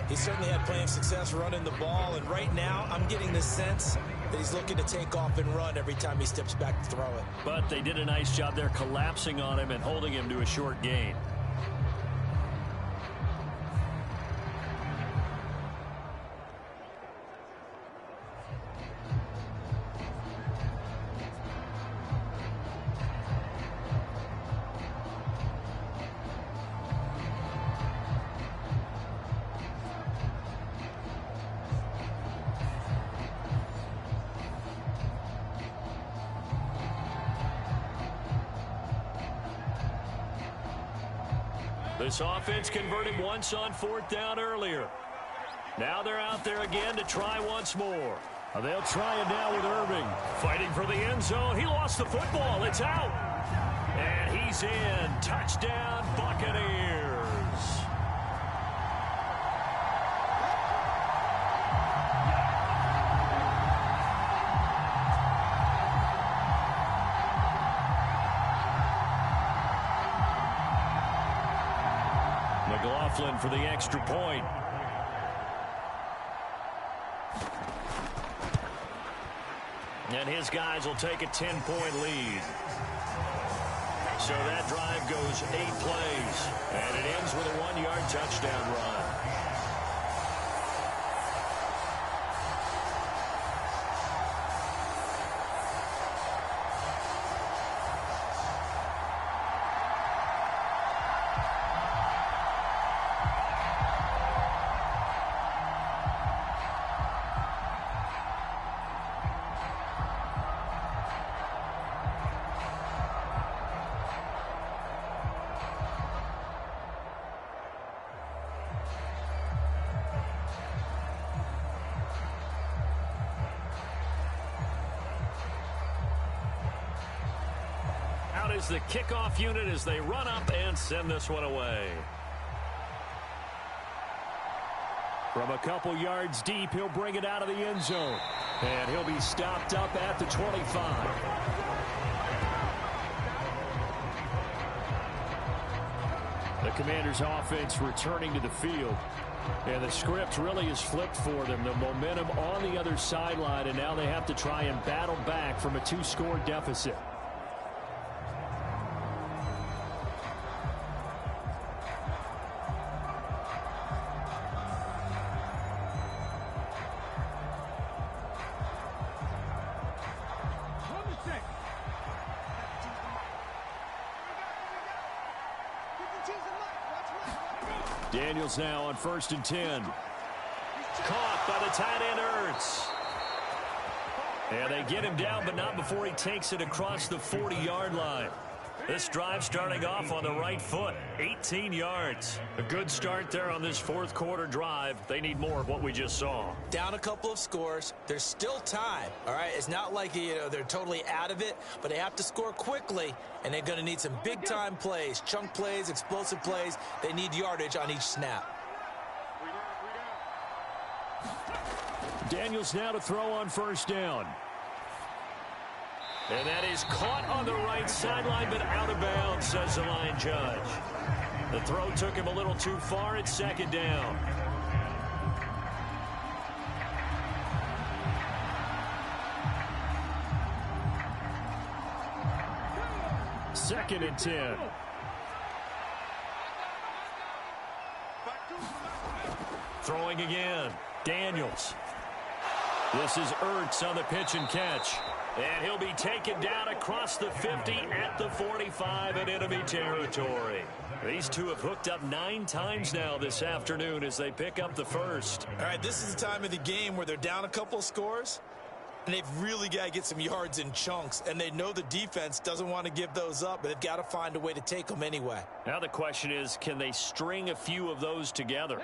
He certainly had plenty of success running the ball, and right now I'm getting the sense that he's looking to take off and run every time he steps back to throw it. But they did a nice job there collapsing on him and holding him to a short gain. This offense converted once on 4th down earlier. Now they're out there again to try once more. They'll try it now with Irving. Fighting for the end zone. He lost the football. It's out. And he's in. Touchdown, Buccaneers. McLaughlin for the extra point. And his guys will take a 10-point lead. So that drive goes 8 plays. And it ends with a 1-yard touchdown run. Is the kickoff unit as they run up and send this one away. From a couple yards deep, he'll bring it out of the end zone. And he'll be stopped up at the 25. The Commanders' offense returning to the field. And the script really is flipped for them. The momentum on the other sideline, and now they have to try and battle back from a 2-score deficit. Daniels now on 1st and 10. Caught by the tight end Ertz. And they get him down, but not before he takes it across the 40-yard line. This drive starting off on the right foot, 18 yards. A good start there on this 4th quarter drive. They need more of what we just saw. Down a couple of scores. There's still time, all right? It's not like, they're totally out of it, but they have to score quickly, and they're going to need some big-time plays, chunk plays, explosive plays. They need yardage on each snap. Daniels now to throw on 1st down. And that is caught on the right sideline, but out of bounds, says the line judge. The throw took him a little too far. It's 2nd down. Second and 10. Throwing again. Daniels. This is Ertz on the pitch and catch. And he'll be taken down across the 50 at the 45 in enemy territory. These two have hooked up 9 times now this afternoon as they pick up the first. All right, this is the time of the game where they're down a couple of scores. And they've really got to get some yards in chunks, and they know the defense doesn't want to give those up, but they've got to find a way to take them anyway. Now the question is, can they string a few of those together?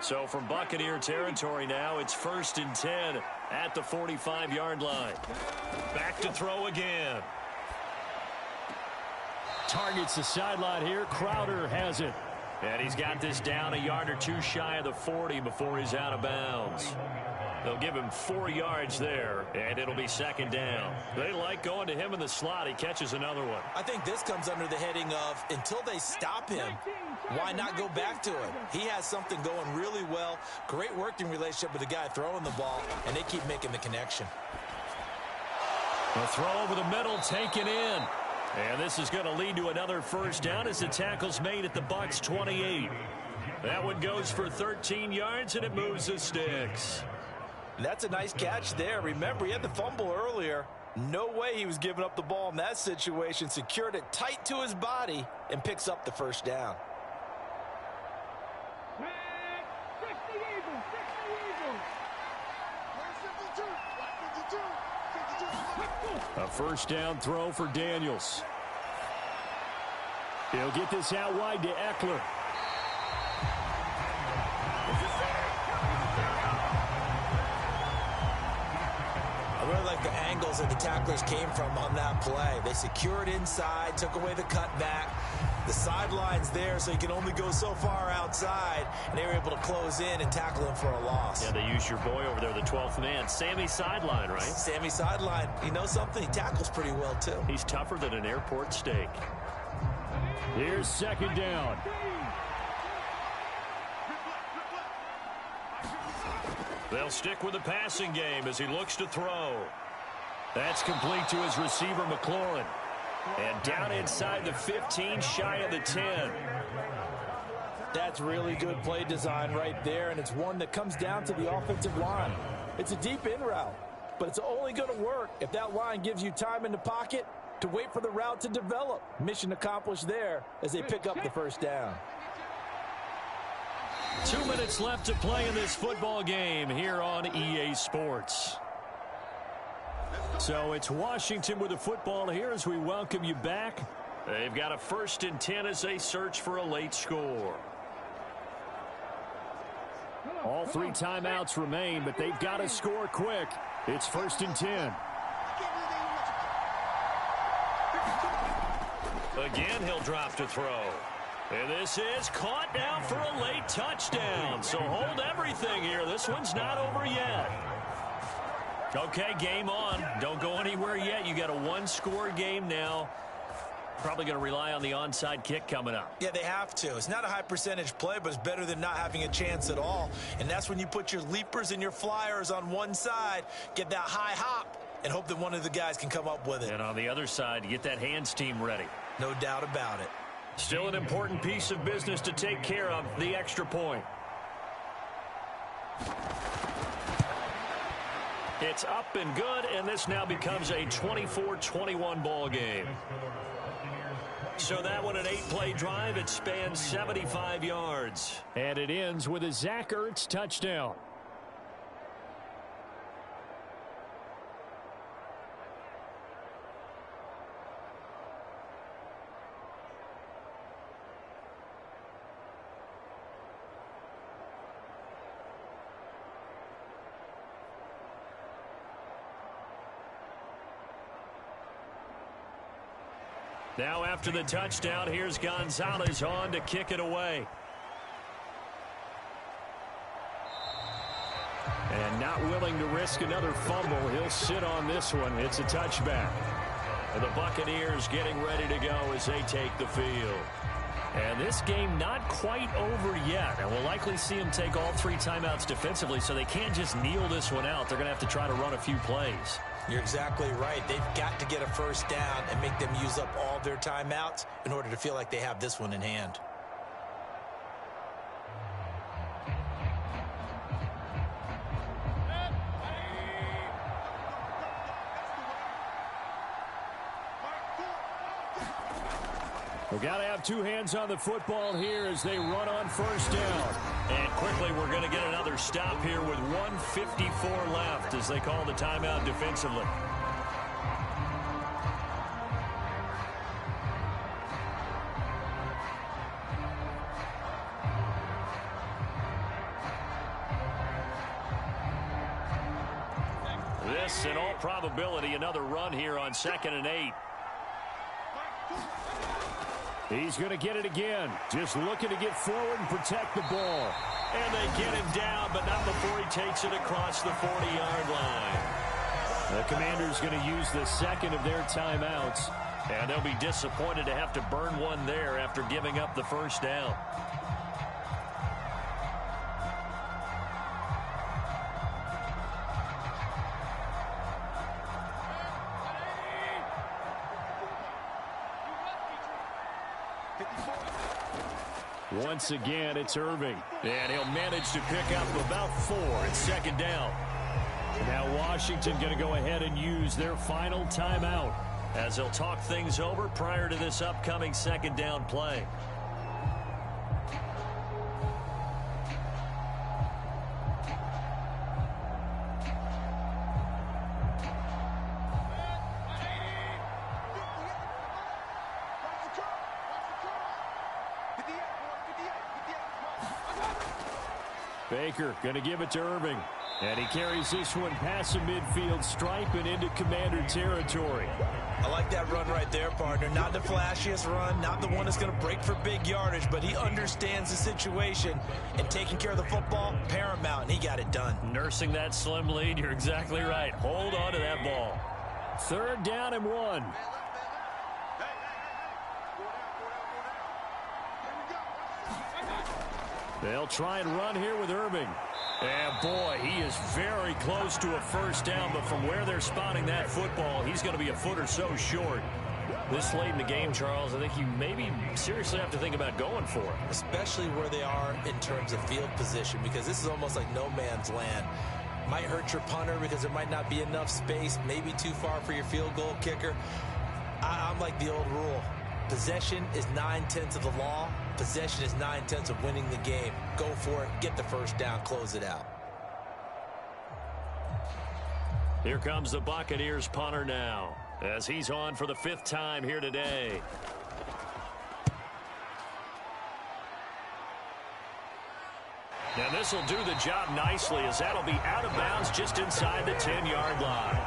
So from Buccaneer territory now, it's 1st and 10 at the 45-yard line. Back to throw again. Targets the sideline here. Crowder has it. And he's got this down a yard or two shy of the 40 before he's out of bounds. They'll give him 4 yards there, and it'll be 2nd down. They like going to him in the slot. He catches another one. I think this comes under the heading of, until they stop him, why not go back to him? He has something going really well. Great working relationship with the guy throwing the ball, and they keep making the connection. A throw over the middle, taken in. And this is going to lead to another 1st down as the tackle's made at the Bucs 28. That one goes for 13 yards, and it moves the sticks. That's a nice catch there. Remember, he had the fumble earlier. No way he was giving up the ball in that situation. Secured it tight to his body and picks up the 1st down. A 1st down throw for Daniels. He'll get this out wide to Eckler. I really like the angles that the tacklers came from on that play. They secured inside, took away the cutback. The sideline's there, so you can only go so far outside, and they were able to close in and tackle him for a loss. Yeah, they used your boy over there, the 12th man. Sammy Sideline, right? Sammy Sideline. You know something? He tackles pretty well, too. He's tougher than an airport steak. Here's 2nd down. They'll stick with the passing game as he looks to throw. That's complete to his receiver, McLaurin. And down inside the 15, shy of the 10. That's really good play design right there, and it's one that comes down to the offensive line. It's a deep in route, but it's only going to work if that line gives you time in the pocket to wait for the route to develop. Mission accomplished there as they pick up the 1st down. 2 minutes left to play in this football game here on EA Sports. So it's Washington with the football here as we welcome you back. They've got a 1st and 10 as they search for a late score. All 3 timeouts remain, but they've got to score quick. It's 1st and 10. Again, he'll drop to throw. And this is caught now for a late touchdown. So hold everything here. This one's not over yet. Okay, game on. Don't go anywhere yet. You got a 1-score game now. Probably going to rely on the onside kick coming up. Yeah, they have to. It's not a high percentage play, but it's better than not having a chance at all. And that's when you put your leapers and your flyers on one side, get that high hop, and hope that one of the guys can come up with it. And on the other side, get that hands team ready. No doubt about it. Still an important piece of business to take care of, the extra point. It's up and good, and this now becomes a 24-21 ball game. So that one, an 8-play drive. It spans 75 yards. And it ends with a Zach Ertz touchdown. Now after the touchdown, here's Gonzalez on to kick it away. And not willing to risk another fumble. He'll sit on this one. It's a touchback. And the Buccaneers getting ready to go as they take the field. And this game not quite over yet. And we'll likely see them take all 3 timeouts defensively, so they can't just kneel this one out. They're going to have to try to run a few plays. You're exactly right. They've got to get a 1st down and make them use up all their timeouts in order to feel like they have this one in hand. We've got to have 2 hands on the football here as they run on 1st down. And quickly, we're going to get another stop here with 1:54 left as they call the timeout defensively. This, in all probability, another run here on 2nd and 8. He's going to get it again. Just looking to get forward and protect the ball. And they get him down, but not before he takes it across the 40-yard line. The Commanders going to use the second of their timeouts. And they'll be disappointed to have to burn one there after giving up the first down. Once again, it's Irving. And he'll manage to pick up about 4 at 2nd down. Now Washington going to go ahead and use their final timeout as they'll talk things over prior to this upcoming 2nd down play. Baker going to give it to Irving. And he carries this one past the midfield stripe and into Commander territory. I like that run right there, partner. Not the flashiest run, not the one that's going to break for big yardage, but he understands the situation, and taking care of the football, paramount, and he got it done. Nursing that slim lead, you're exactly right. Hold on to that ball. 3rd down and 1. They'll try and run here with Irving. And boy, he is very close to a first down, but from where they're spotting that football, he's going to be a foot or so short. This late in the game, Charles, I think you maybe seriously have to think about going for it. Especially where they are in terms of field position, because this is almost like no man's land. Might hurt your punter because there might not be enough space, maybe too far for your field goal kicker. I'm like the old rule. Possession is 9/10 of the law. Possession is 9/10 of winning the game. Go for it. Get the first down. Close it out. Here comes the Buccaneers punter now as he's on for the 5th time here today. And this will do the job nicely as that'll be out of bounds just inside the 10-yard line.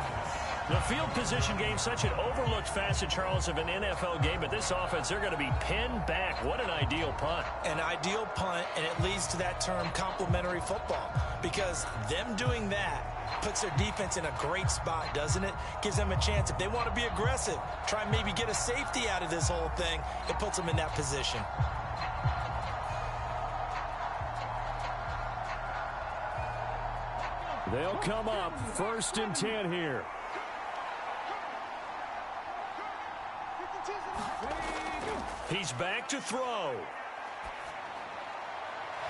The field position game, such an overlooked facet, Charles, of an NFL game, but this offense, they're going to be pinned back. What an ideal punt. An ideal punt, and it leads to that term complementary football, because them doing that puts their defense in a great spot, doesn't it? Gives them a chance. If they want to be aggressive, try and maybe get a safety out of this whole thing, it puts them in that position. They'll come up 1st and 10 here. He's back to throw.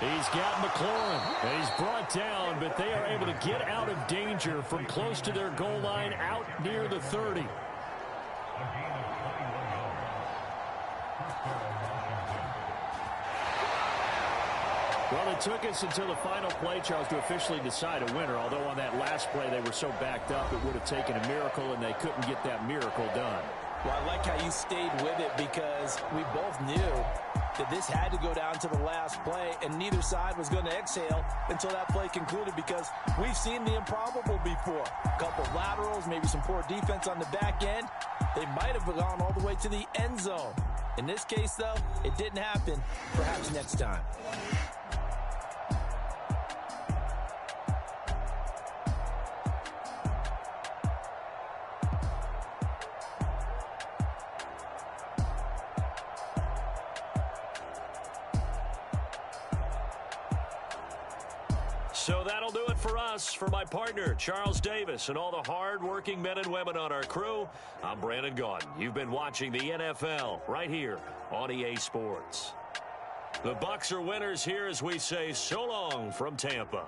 He's got McLaurin, and he's brought down, but they are able to get out of danger from close to their goal line out near the 30. Well, it took us until the final play, Charles, to officially decide a winner, although on that last play they were so backed up it would have taken a miracle, and they couldn't get that miracle done. Well, I like how you stayed with it, because we both knew that this had to go down to the last play, and neither side was going to exhale until that play concluded, because we've seen the improbable before. A couple of laterals, maybe some poor defense on the back end. They might have gone all the way to the end zone. In this case, though, it didn't happen. Perhaps next time. So that'll do it for us. For my partner, Charles Davis, and all the hard-working men and women on our crew, I'm Brandon Gaudin. You've been watching the NFL right here on EA Sports. The Bucs are winners here as we say so long from Tampa.